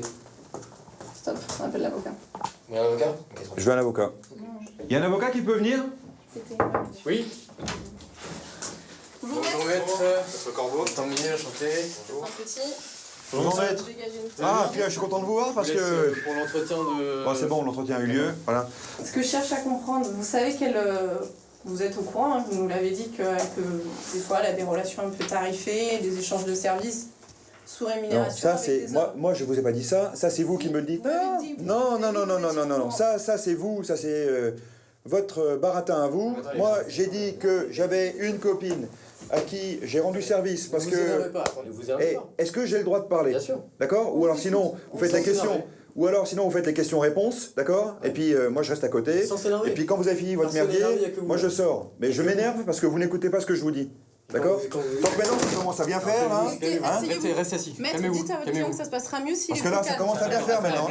Stop, on appelle l'avocat. Vous avez un avocat? Je veux un avocat. Il y a un avocat qui peut venir? Oui. Bonjour, Bonjour maître. Corbeau. Tanguy, enchanté. Un petit. Bonjour maître. Ah, puis je suis content de vous voir parce que. Pour l'entretien de... Bon, c'est bon, l'entretien a eu lieu, voilà. Ce que je cherche à comprendre, vous savez qu'elle... vous êtes au courant, hein, vous nous l'avez dit, que des fois, elle a des relations un peu tarifées, des échanges de services sous Non, rémunération. ça avec c'est. des Moi, je vous ai pas dit ça, ça c'est vous qui me le dites. Non, non. Ça c'est vous, ça c'est votre baratin à vous. Moi, j'ai dit que j'avais une copine à qui j'ai rendu service parce vous que. énervez pas, attendez, vous énervez pas. Est-ce que j'ai le droit de parler? Bien sûr. D'accord? Ou alors sinon, vous faites Sans la question. s'énerver. Ou alors sinon, vous faites les questions-réponses, d'accord? Et puis moi, je reste à côté. Sans s'énerver. Et puis quand vous avez fini votre Parce que merdier, l'énerver, y a que vous. moi je sors. Mais je m'énerve parce que vous n'écoutez pas ce que je vous dis. D'accord? Donc maintenant, ça commence à bien faire, là. Restez assis. Maître, Calmez-vous, dites à votre client que ça se passera mieux s'il Parce est que là, plus ça calme. commence à bien faire maintenant.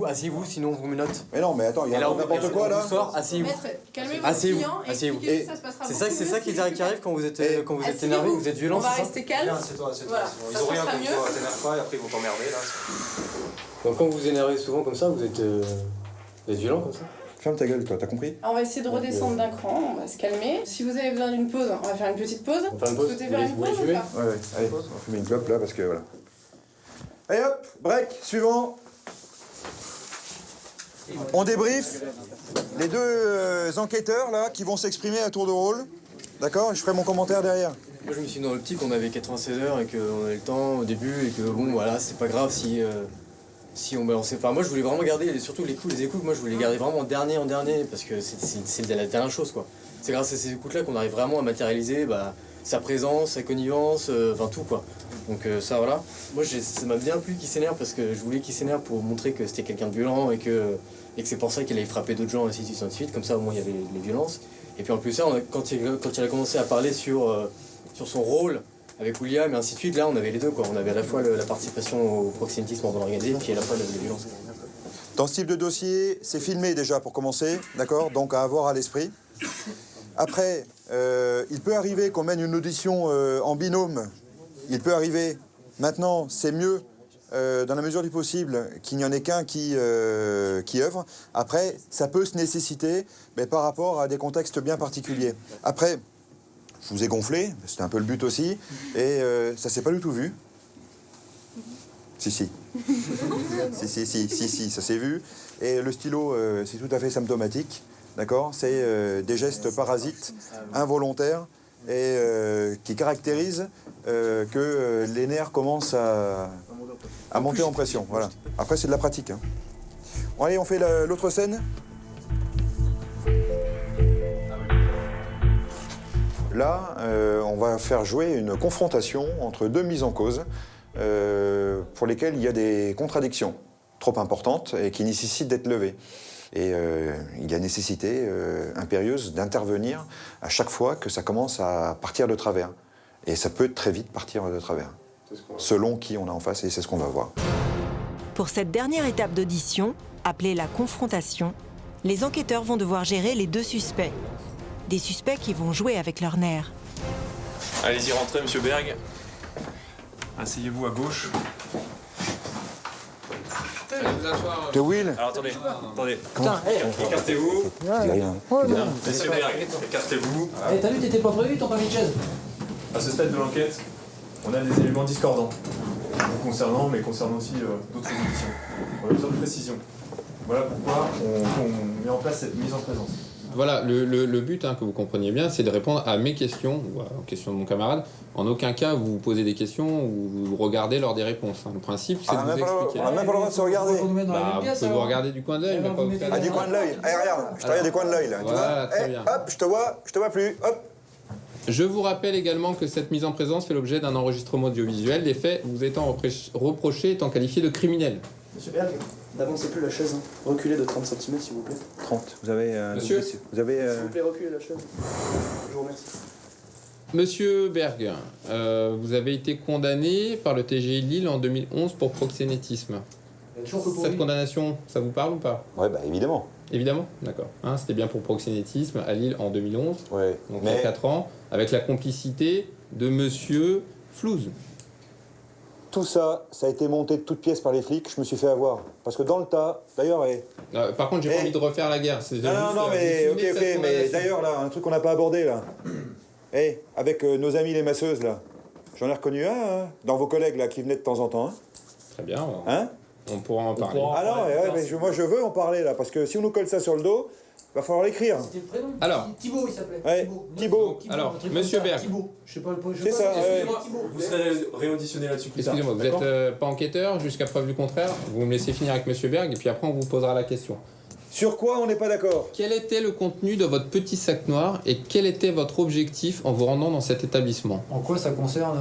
Asseyez-vous, sinon on vous menotte. Mais non, mais attends, il y a n'importe quoi là. On vous sort, asseyez-vous. Maître, calmez votre Asseyez-vous, client et asseyez-vous. expliquez-lui que ça se passera C'est beaucoup ça mieux qui s'il est plus arrive quand vous êtes Asseyez-vous. énervé, vous êtes violent, On va c'est ça? rester calme. Voilà, ça se passera mieux. T'énerve pas et après ils vont t'emmerder là. Donc quand vous vous énervez souvent comme ça, vous êtes violent comme ça? Ferme ta gueule, toi, t'as compris? On va essayer de redescendre d'un cran, on va se calmer. Si vous avez besoin d'une pause, on va faire une petite pause. On va faire une pause. Vous souhaitez faire une Vous voulez pause ou fumer? pas? Ouais, allez, on va fumer une clope là parce que voilà. Allez hop, break, suivant. On débrief les deux enquêteurs là qui vont s'exprimer à tour de rôle. D'accord? Je ferai mon commentaire derrière. Moi je me suis dit dans l'optique qu'on avait 96 heures et qu'on avait le temps au début et que bon voilà, c'était pas grave si on balançait pas. Moi je voulais vraiment garder, et surtout les écoutes, moi je voulais les garder vraiment en dernier parce que c'est la dernière chose quoi. C'est grâce à ces écoutes là qu'on arrive vraiment à matérialiser sa présence, sa connivence, enfin tout quoi. Donc ça voilà. Moi ça m'a bien plu qu'il s'énerve parce que je voulais qu'il s'énerve pour montrer que c'était quelqu'un de violent et que c'est pour ça qu'il allait frapper d'autres gens et ainsi de suite. Comme ça au moins il y avait les violences. Et puis en plus ça, quand il a commencé à parler sur son rôle avec William et ainsi de suite. Là, on avait les deux, quoi. On avait à la fois la participation au proxénétisme en zone organisée, puis à la fois les violences. Dans ce type de dossier, c'est filmé déjà pour commencer, d'accord? Donc à avoir à l'esprit. Après, il peut arriver qu'on mène une audition en binôme. Il peut arriver. Maintenant, c'est mieux, dans la mesure du possible, qu'il n'y en ait qu'un qui œuvre. Après, ça peut se nécessiter, mais par rapport à des contextes bien particuliers. Après, je vous ai gonflé, c'était un peu le but aussi, et ça s'est pas du tout vu. Si, ça s'est vu. Et le stylo, c'est tout à fait symptomatique, d'accord? C'est des gestes parasites, involontaires, et qui caractérisent que les nerfs commencent à monter en pression. Voilà. Après, c'est de la pratique. Hein. Bon, allez, on fait l'autre scène. Là, on va faire jouer une confrontation entre deux mises en cause pour lesquelles il y a des contradictions trop importantes et qui nécessitent d'être levées. Et il y a nécessité impérieuse d'intervenir à chaque fois que ça commence à partir de travers. Et ça peut très vite partir de travers, selon qui on a en face, et c'est ce qu'on va voir. Pour cette dernière étape d'audition, appelée la confrontation, les enquêteurs vont devoir gérer les deux suspects. Des suspects qui vont jouer avec leurs nerfs. Allez-y, rentrez, monsieur Berg. Asseyez-vous à gauche. T'es Will? Alors attendez. Putain, Écartez-vous. Rien. Monsieur Berg, écartez-vous. T'as vu, t'étais pas prévu, t'as pas mis de chaise. À ce stade de l'enquête, on a des éléments discordants, vous concernant, mais concernant aussi d'autres auditions. On a besoin de précision. Voilà pourquoi on met en place cette mise en présence. Voilà, le but, que vous compreniez bien, c'est de répondre à mes questions, ou aux questions de mon camarade. En aucun cas, vous posez des questions ou vous regardez lors des réponses. Le principe, c'est de vous expliquer. On n'a même pas le droit de se regarder. Vous pouvez vous regarder du coin de l'œil, mais pas vous faire... Ah, du coin de l'œil. Allez, regarde, je te regarde du coin de l'œil, là. Voilà, très bien. Hop, je te vois plus. Hop. Je vous rappelle également que cette mise en présence fait l'objet d'un enregistrement audiovisuel. Les faits vous étant reprochés étant qualifiés de criminels. Monsieur Berg, n'avancez plus la chaise. Reculez de 30 cm, s'il vous plaît. 30. Vous avez... Monsieur vous avez... S'il vous plaît, reculez la chaise. Je vous remercie. Monsieur Berg, vous avez été condamné par le TGI de Lille en 2011 pour proxénétisme. Cette condamnation, ça vous parle ou pas? Ouais, bah évidemment. Évidemment, d'accord. C'était bien pour proxénétisme à Lille en 2011, ouais, donc il y a 4 ans, avec la complicité de monsieur Flouze. Tout ça, ça a été monté de toutes pièces par les flics, je me suis fait avoir. Parce que dans le tas, d'ailleurs... par contre, j'ai pas envie de refaire la guerre. Non, mais ok, mais d'ailleurs, là, un truc qu'on n'a pas abordé, là. Avec nos amis les masseuses, là. J'en ai reconnu un, dans vos collègues, là, qui venaient de temps en temps. Très bien. Hein? On pourra en parler. Moi je veux en parler là, parce que si on nous colle ça sur le dos, va falloir l'écrire. C'était le prénom. Alors. Thibaut, il s'appelait. Ouais, Thibaut. Alors, monsieur Berg. Thibaut. Je sais pas le C'est ça, Vous serez réauditionné là-dessus plus tard. Excusez-moi, vous n'êtes pas enquêteur, jusqu'à preuve du contraire. Vous me laissez finir avec monsieur Berg, et puis après on vous posera la question. Sur quoi on n'est pas d'accord? Quel était le contenu de votre petit sac noir et quel était votre objectif en vous rendant dans cet établissement? En quoi ça concerne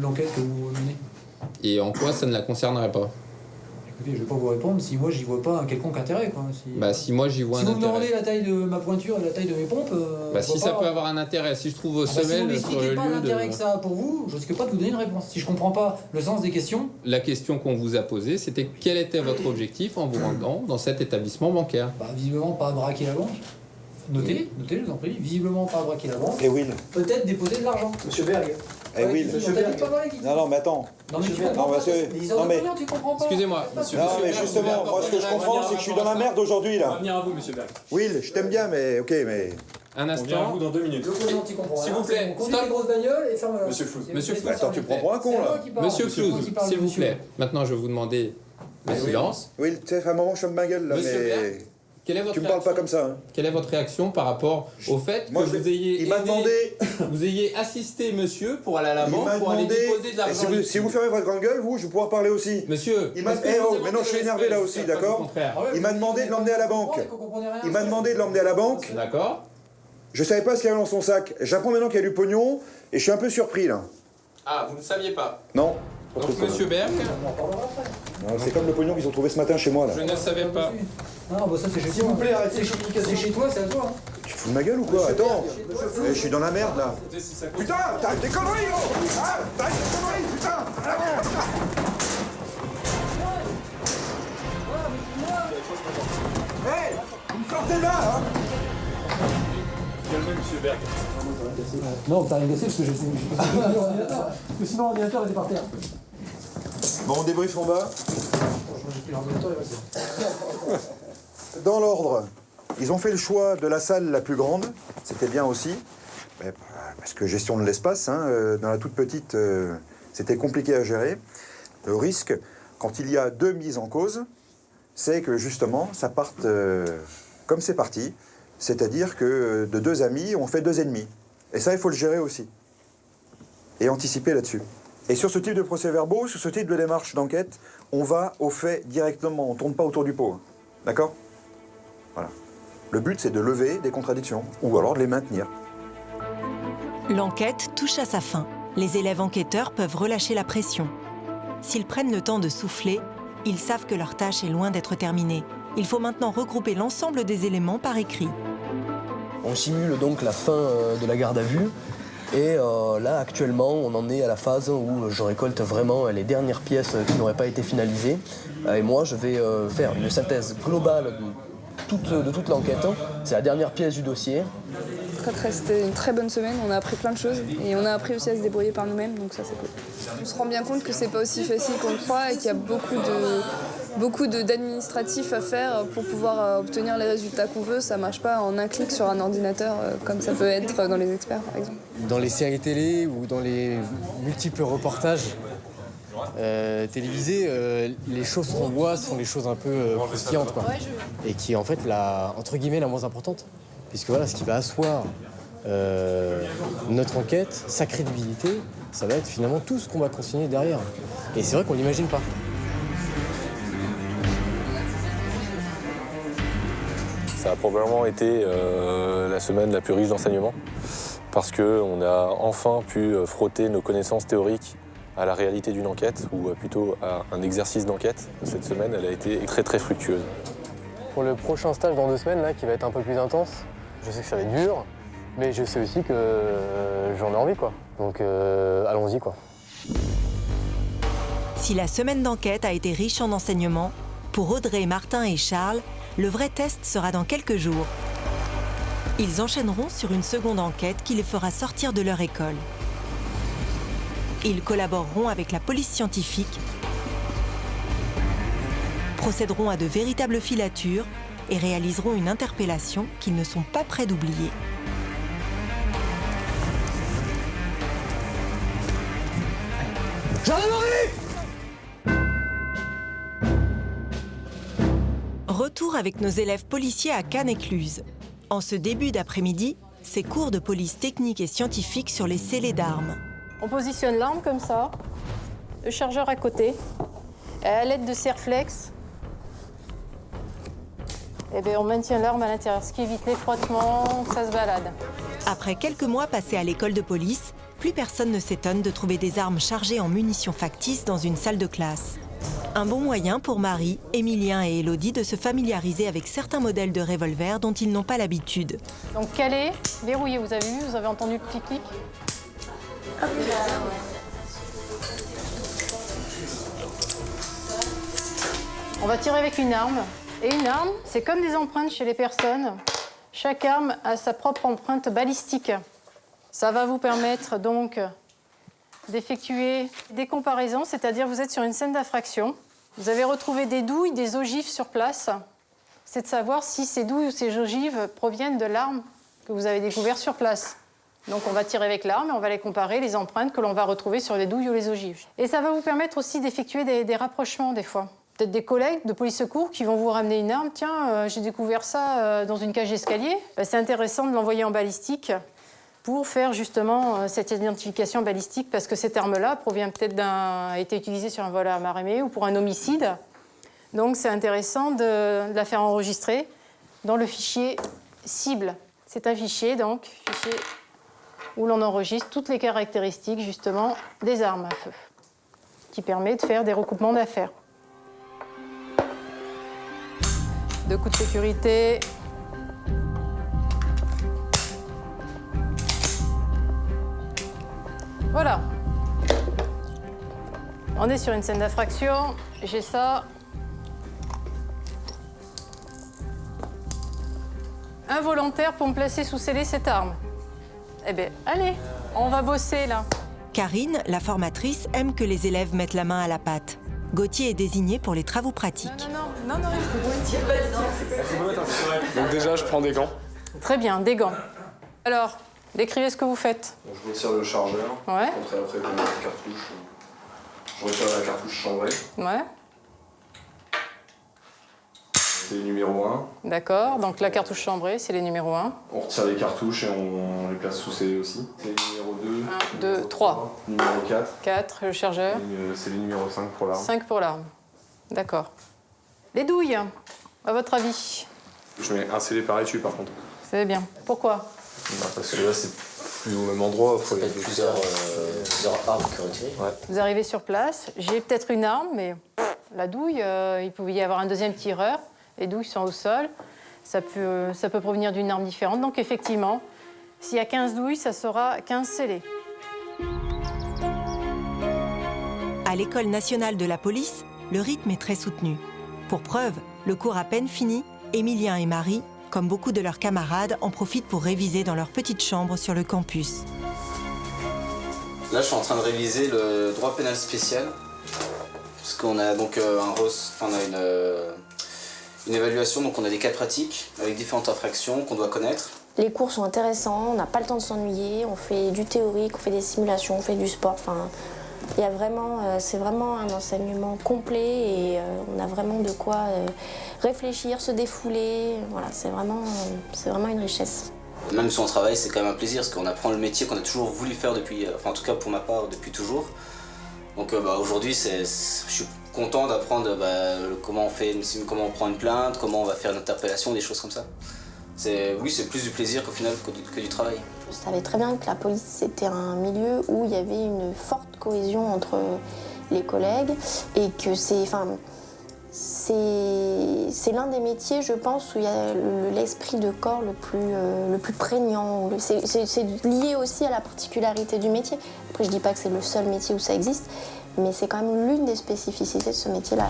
l'enquête que vous menez? Et en quoi ça ne la concernerait pas? Écoutez, je vais pas vous répondre si moi j'y vois pas un quelconque intérêt, quoi. Si moi j'y vois un intérêt. Si vous me demandez la taille de ma pointure et la taille de mes pompes... si ça peut avoir un intérêt, si je trouve vos si vous semelles m'expliquez sur le pas lieu l'intérêt que ça a pour vous, je risque pas de vous donner une réponse. Si je comprends pas le sens des questions... La question qu'on vous a posée, c'était quel était votre objectif en vous rendant dans cet établissement bancaire? Visiblement pas braquer la banque. Notez, je vous en prie. Visiblement pas braquer la banque. Et Will. Peut-être déposer de l'argent. Monsieur Berg. Will. Non, mais attends. Non, mais tu comprends pas. Tu comprends pas. Excusez-moi. Non, mais justement, moi ce que je comprends, c'est que je suis dans la merde aujourd'hui là. On va venir à vous, monsieur Berg. Will, je t'aime bien, mais ok, mais... Un instant. On vient à vous dans 2 minutes. S'il vous plaît, conduis les grosses bagnoles et ferme... Monsieur Flouze. Monsieur Flouze. Attends, tu me prends pour un con là. Monsieur Flouze, s'il vous plaît. Maintenant, je vais vous demander le silence. Will, tu sais, à un moment, je ferme ma gueule là, Monsieur mais... Berg, quelle est votre tu me parles pas comme ça. Hein. Quelle est votre réaction par rapport au fait que vous ayez vous ayez assisté monsieur pour aller à la banque, pour aller déposer de l'argent? Si vous fermez votre grande gueule, vous, je vais pouvoir parler aussi. Monsieur, maintenant je suis énervé là aussi, d'accord? Il m'a demandé de l'emmener à la banque. D'accord. Je savais pas ce qu'il y avait dans son sac. J'apprends maintenant qu'il y a du pognon et je suis un peu surpris là. Ah, vous ne saviez pas? Non. Donc monsieur Berg, c'est comme le pognon qu'ils ont trouvé ce matin chez moi là. je ne savais pas. Non, bah ça c'est chez toi. S'il vous plaît, arrêtez. C'est chez toi, c'est à toi. fous de ma gueule ou quoi? Attends, je suis dans la merde là. Putain, t'arrêtes des conneries, gros! Ah, t'arrêtes des conneries, putain! Hey, vous me sortez là, hein? Calmez, monsieur Berg. Non, t'as rien cassé parce que j'ai l'ordinateur. Parce que sinon l'ordinateur était par terre. Bon, on débriefe en bas. Dans l'ordre, ils ont fait le choix de la salle la plus grande, c'était bien aussi, parce que gestion de l'espace, hein, dans la toute petite, c'était compliqué à gérer. Le risque, quand il y a 2 mises en cause, c'est que justement, ça parte comme c'est parti, c'est-à-dire que de 2 amis, on fait 2 ennemis. Et ça, il faut le gérer aussi. Et anticiper là-dessus. Et sur ce type de procès-verbaux, sur ce type de démarche d'enquête, on va au fait directement, on ne tourne pas autour du pot. Hein. D'accord? Voilà. Le but, c'est de lever des contradictions, ou alors de les maintenir. L'enquête touche à sa fin. Les élèves enquêteurs peuvent relâcher la pression. S'ils prennent le temps de souffler, ils savent que leur tâche est loin d'être terminée. Il faut maintenant regrouper l'ensemble des éléments par écrit. On simule donc la fin de la garde à vue. Et là, actuellement, on en est à la phase où je récolte vraiment les dernières pièces qui n'auraient pas été finalisées. Et moi, je vais faire une synthèse globale de toute l'enquête. C'est la dernière pièce du dossier. C'était une très bonne semaine, on a appris plein de choses et on a appris aussi à se débrouiller par nous-mêmes, donc ça c'est cool. On se rend bien compte que c'est pas aussi facile qu'on le croit et qu'il y a beaucoup d'administratifs à faire pour pouvoir obtenir les résultats qu'on veut. Ça marche pas en un clic sur un ordinateur comme ça peut être dans les experts par exemple. Dans les séries télé ou dans les multiples reportages télévisés, les choses qu'on voit sont les choses un peu croustillantes, quoi. Et qui est en fait entre guillemets la moins importante. Puisque voilà, ce qui va asseoir notre enquête, sa crédibilité, ça va être finalement tout ce qu'on va consigner derrière. Et c'est vrai qu'on l'imagine pas. Ça a probablement été la semaine la plus riche d'enseignement, parce qu'on a enfin pu frotter nos connaissances théoriques à la réalité d'une enquête, ou plutôt à un exercice d'enquête. Cette semaine, elle a été très très fructueuse. Pour le prochain stage dans 2 semaines, là, qui va être un peu plus intense, je sais que ça va être dur, mais je sais aussi que j'en ai envie, quoi. Donc allons-y, quoi. Si la semaine d'enquête a été riche en enseignements, pour Audrey, Martin et Charles, le vrai test sera dans quelques jours. Ils enchaîneront sur une seconde enquête qui les fera sortir de leur école. Ils collaboreront avec la police scientifique, procéderont à de véritables filatures et réaliseront une interpellation qu'ils ne sont pas prêts d'oublier. Gendarmerie! Retour avec nos élèves policiers à Cannes-Écluse. En ce début d'après-midi, c'est cours de police technique et scientifique sur les scellés d'armes. On positionne l'arme comme ça, le chargeur à côté, et à l'aide de ces réflexes, on maintient l'arme à l'intérieur, ce qui évite les frottements, que ça se balade. Après quelques mois passés à l'école de police, plus personne ne s'étonne de trouver des armes chargées en munitions factices dans une salle de classe. Un bon moyen pour Marie, Émilien et Élodie de se familiariser avec certains modèles de revolver dont ils n'ont pas l'habitude. Donc calé, verrouillé, vous avez vu, vous avez entendu le petit clic. On va tirer avec une arme. Et une arme, c'est comme des empreintes chez les personnes. Chaque arme a sa propre empreinte balistique. Ça va vous permettre donc d'effectuer des comparaisons, c'est-à-dire vous êtes sur une scène d'infraction. Vous avez retrouvé des douilles, des ogives sur place. C'est de savoir si ces douilles ou ces ogives proviennent de l'arme que vous avez découvert sur place. Donc on va tirer avec l'arme et on va les comparer, les empreintes que l'on va retrouver sur les douilles ou les ogives. Et ça va vous permettre aussi d'effectuer des rapprochements des fois. Peut-être des collègues de police secours qui vont vous ramener une arme. Tiens, j'ai découvert ça dans une cage d'escalier. C'est intéressant de l'envoyer en balistique pour faire justement cette identification balistique parce que cette arme-là provient peut-être a été utilisée sur un vol à main armée ou pour un homicide. Donc c'est intéressant de la faire enregistrer dans le fichier cible. C'est un fichier, donc, où l'on enregistre toutes les caractéristiques justement des armes à feu, qui permet de faire des recoupements d'affaires. 2 coups de sécurité. Voilà. On est sur une scène d'infraction. J'ai ça. Involontaire pour me placer sous scellé cette arme. Eh bien, allez, on va bosser là. Karine, la formatrice, aime que les élèves mettent la main à la pâte. Gauthier est désigné pour les travaux pratiques. Non. Donc déjà, je prends des gants. Très bien, des gants. Alors, décrivez ce que vous faites. Bon, je retire le chargeur. Ouais. Je après la cartouche. Je retire la cartouche chambrée. Ouais. C'est le numéro 1. D'accord, donc la cartouche chambrée, c'est les numéros 1. On retire les cartouches et on les place sous scellé aussi. C'est le numéro 2. 1, 2, 3. Numéro 4. 4, le chargeur. C'est le numéro 5 pour l'arme. 5 pour l'arme. D'accord. Les douilles, à votre avis? Je mets un scellé par étui par contre. C'est bien. Pourquoi? Parce que là, c'est plus au même endroit. Il y a plusieurs armes qui ont retiré. Ouais. Vous arrivez sur place, j'ai peut-être une arme, mais la douille, il pouvait y avoir un deuxième tireur. Les douilles sont au sol. Ça peut provenir d'une arme différente. Donc effectivement, s'il y a 15 douilles, ça sera 15 scellés. À l'École nationale de la police, le rythme est très soutenu. Pour preuve, le cours à peine fini, Émilien et Marie, comme beaucoup de leurs camarades, en profitent pour réviser dans leur petite chambre sur le campus. Là, je suis en train de réviser le droit pénal spécial. Parce qu'on a donc une évaluation, donc on a des cas pratiques avec différentes infractions qu'on doit connaître. Les cours sont intéressants, on n'a pas le temps de s'ennuyer, on fait du théorique, on fait des simulations, on fait du sport. Enfin, il y a vraiment, c'est vraiment un enseignement complet et on a vraiment de quoi réfléchir, se défouler. Voilà, c'est vraiment une richesse. Même si on travaille, c'est quand même un plaisir parce qu'on apprend le métier qu'on a toujours voulu faire depuis, enfin en tout cas pour ma part, depuis toujours. Donc aujourd'hui, je suis content d'apprendre comment on prend une plainte, comment on va faire une interpellation, des choses comme ça. Oui, c'est plus du plaisir qu'au final que du travail. Je savais très bien que la police, c'était un milieu où il y avait une forte cohésion entre les collègues et que c'est l'un des métiers, je pense, où il y a l'esprit de corps le plus prégnant. C'est lié aussi à la particularité du métier. Après, je ne dis pas que c'est le seul métier où ça existe, mais c'est quand même l'une des spécificités de ce métier-là.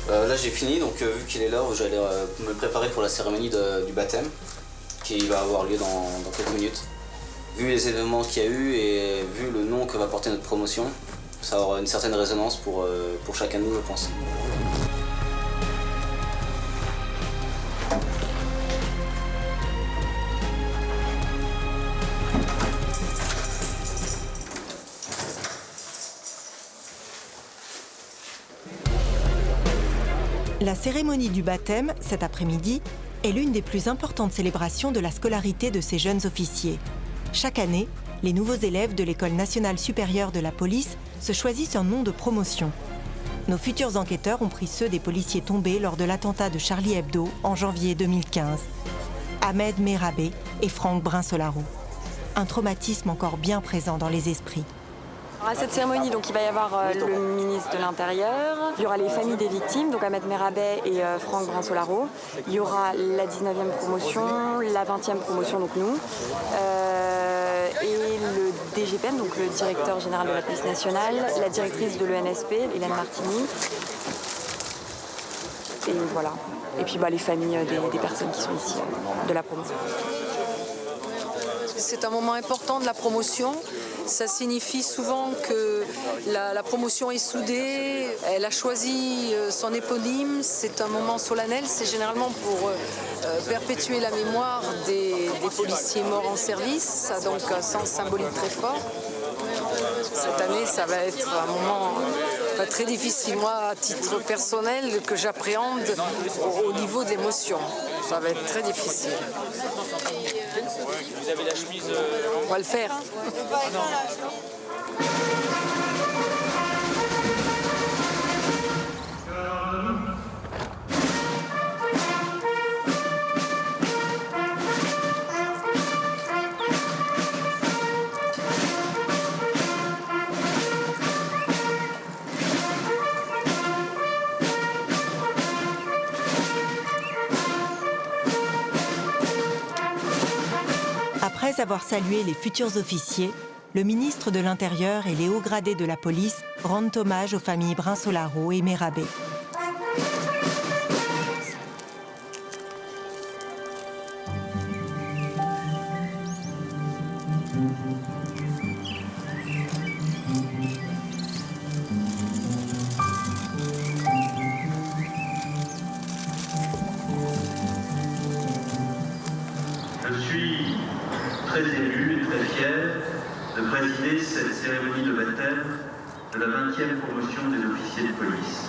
Là, j'ai fini, donc vu qu'il est l'heure, j'allais me préparer pour la cérémonie du baptême, qui va avoir lieu dans quelques minutes. Vu les événements qu'il y a eu et vu le nom que va porter notre promotion, ça aura une certaine résonance pour chacun de nous, je pense. La cérémonie du baptême, cet après-midi, est l'une des plus importantes célébrations de la scolarité de ces jeunes officiers. Chaque année, les nouveaux élèves de l'École nationale supérieure de la police se choisissent un nom de promotion. Nos futurs enquêteurs ont pris ceux des policiers tombés lors de l'attentat de Charlie Hebdo en janvier 2015. Ahmed Merabé et Franck Brinsolaro. Un traumatisme encore bien présent dans les esprits. À cette cérémonie, donc, il va y avoir le ministre de l'Intérieur, il y aura les familles des victimes, donc Ahmed Merabé et Franck Brinsolaro. Il y aura la 19e promotion, la 20e promotion, donc nous, et le DGPN, donc le directeur général de la police nationale, la directrice de l'ENSP, Hélène Martini. Et voilà. Et puis les familles des personnes qui sont ici, de la promotion. C'est un moment important de la promotion. Ça signifie souvent que la promotion est soudée, elle a choisi son éponyme, c'est un moment solennel, c'est généralement pour perpétuer la mémoire des policiers morts en service, ça a donc un sens symbolique très fort. Cette année, ça va être un moment très difficile, moi, à titre personnel, que j'appréhende au niveau d'émotion. Ça va être très difficile. Vous avez la chemise... On va le faire. Après avoir salué les futurs officiers, le ministre de l'Intérieur et les hauts gradés de la police rendent hommage aux familles Brinsolaro et Mérabé. Je suis très ému et très fier de présider cette cérémonie de baptême de la 20e promotion des officiers de police.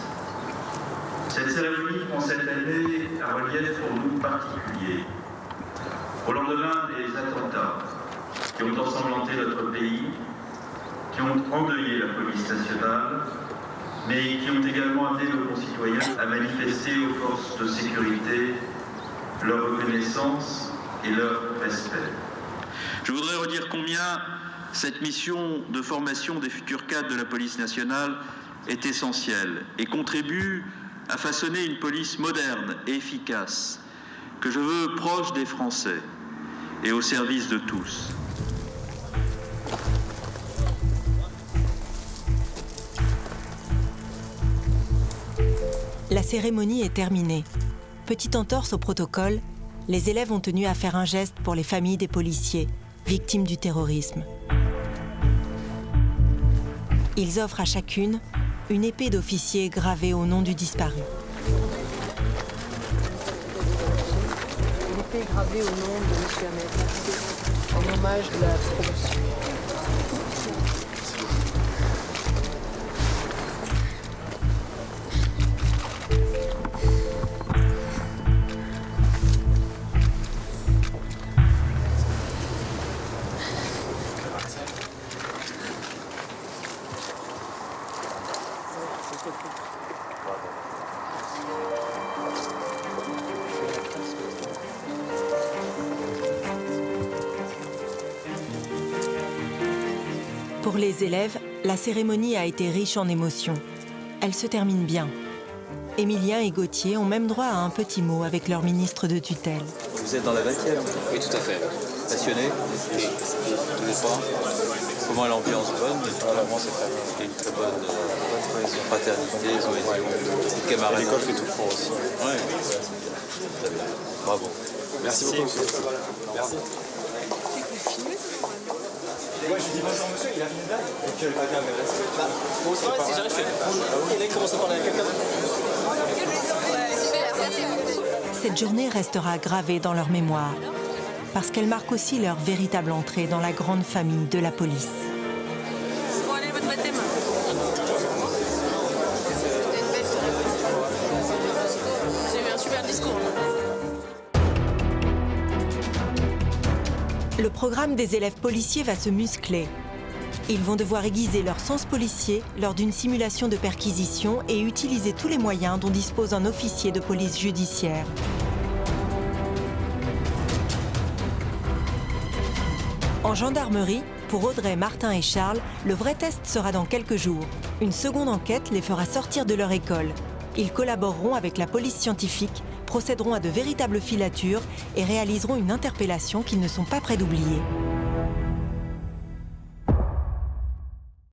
Cette cérémonie prend cette année un relief pour nous particulier. Au lendemain des attentats qui ont ensanglanté notre pays, qui ont endeuillé la police nationale, mais qui ont également amené nos concitoyens à manifester aux forces de sécurité leur reconnaissance et leur respect. Je voudrais redire combien cette mission de formation des futurs cadres de la police nationale est essentielle et contribue à façonner une police moderne et efficace que je veux proche des Français et au service de tous. La cérémonie est terminée. Petite entorse au protocole, les élèves ont tenu à faire un geste pour les familles des policiers, victimes du terrorisme. Ils offrent à chacune une épée d'officier gravée au nom du disparu. L'épée gravée au nom de M. Ahmed, en hommage de la promotion. Pour les élèves, la cérémonie a été riche en émotions. Elle se termine bien. Émilien et Gauthier ont même droit à un petit mot avec leur ministre de tutelle. Vous êtes dans la 20e? Oui, tout à fait. Passionné? Oui. Tous les soirs? Comment est l'ambiance? Bonne? Vraiment, c'est très bien. Et une très bonne cohésion, fraternité, cohésion, camarades. L'école fait tout pour aussi. Oui. Très bien. Bravo. Merci beaucoup. Merci. Moi je dis bonjour monsieur, il a une blague. Donc quelqu'un me respecte. Bonsoir, si j'arrive, je fais. Il commence à parler à quelqu'un. Cette journée restera gravée dans leur mémoire, parce qu'elle marque aussi leur véritable entrée dans la grande famille de la police. Bon, allez, votre baptême. J'ai eu un super discours. Le programme des élèves policiers va se muscler. Ils vont devoir aiguiser leur sens policier lors d'une simulation de perquisition et utiliser tous les moyens dont dispose un officier de police judiciaire. En gendarmerie, pour Audrey, Martin et Charles, le vrai test sera dans quelques jours. Une seconde enquête les fera sortir de leur école. Ils collaboreront avec la police scientifique, procéderont à de véritables filatures et réaliseront une interpellation qu'ils ne sont pas près d'oublier.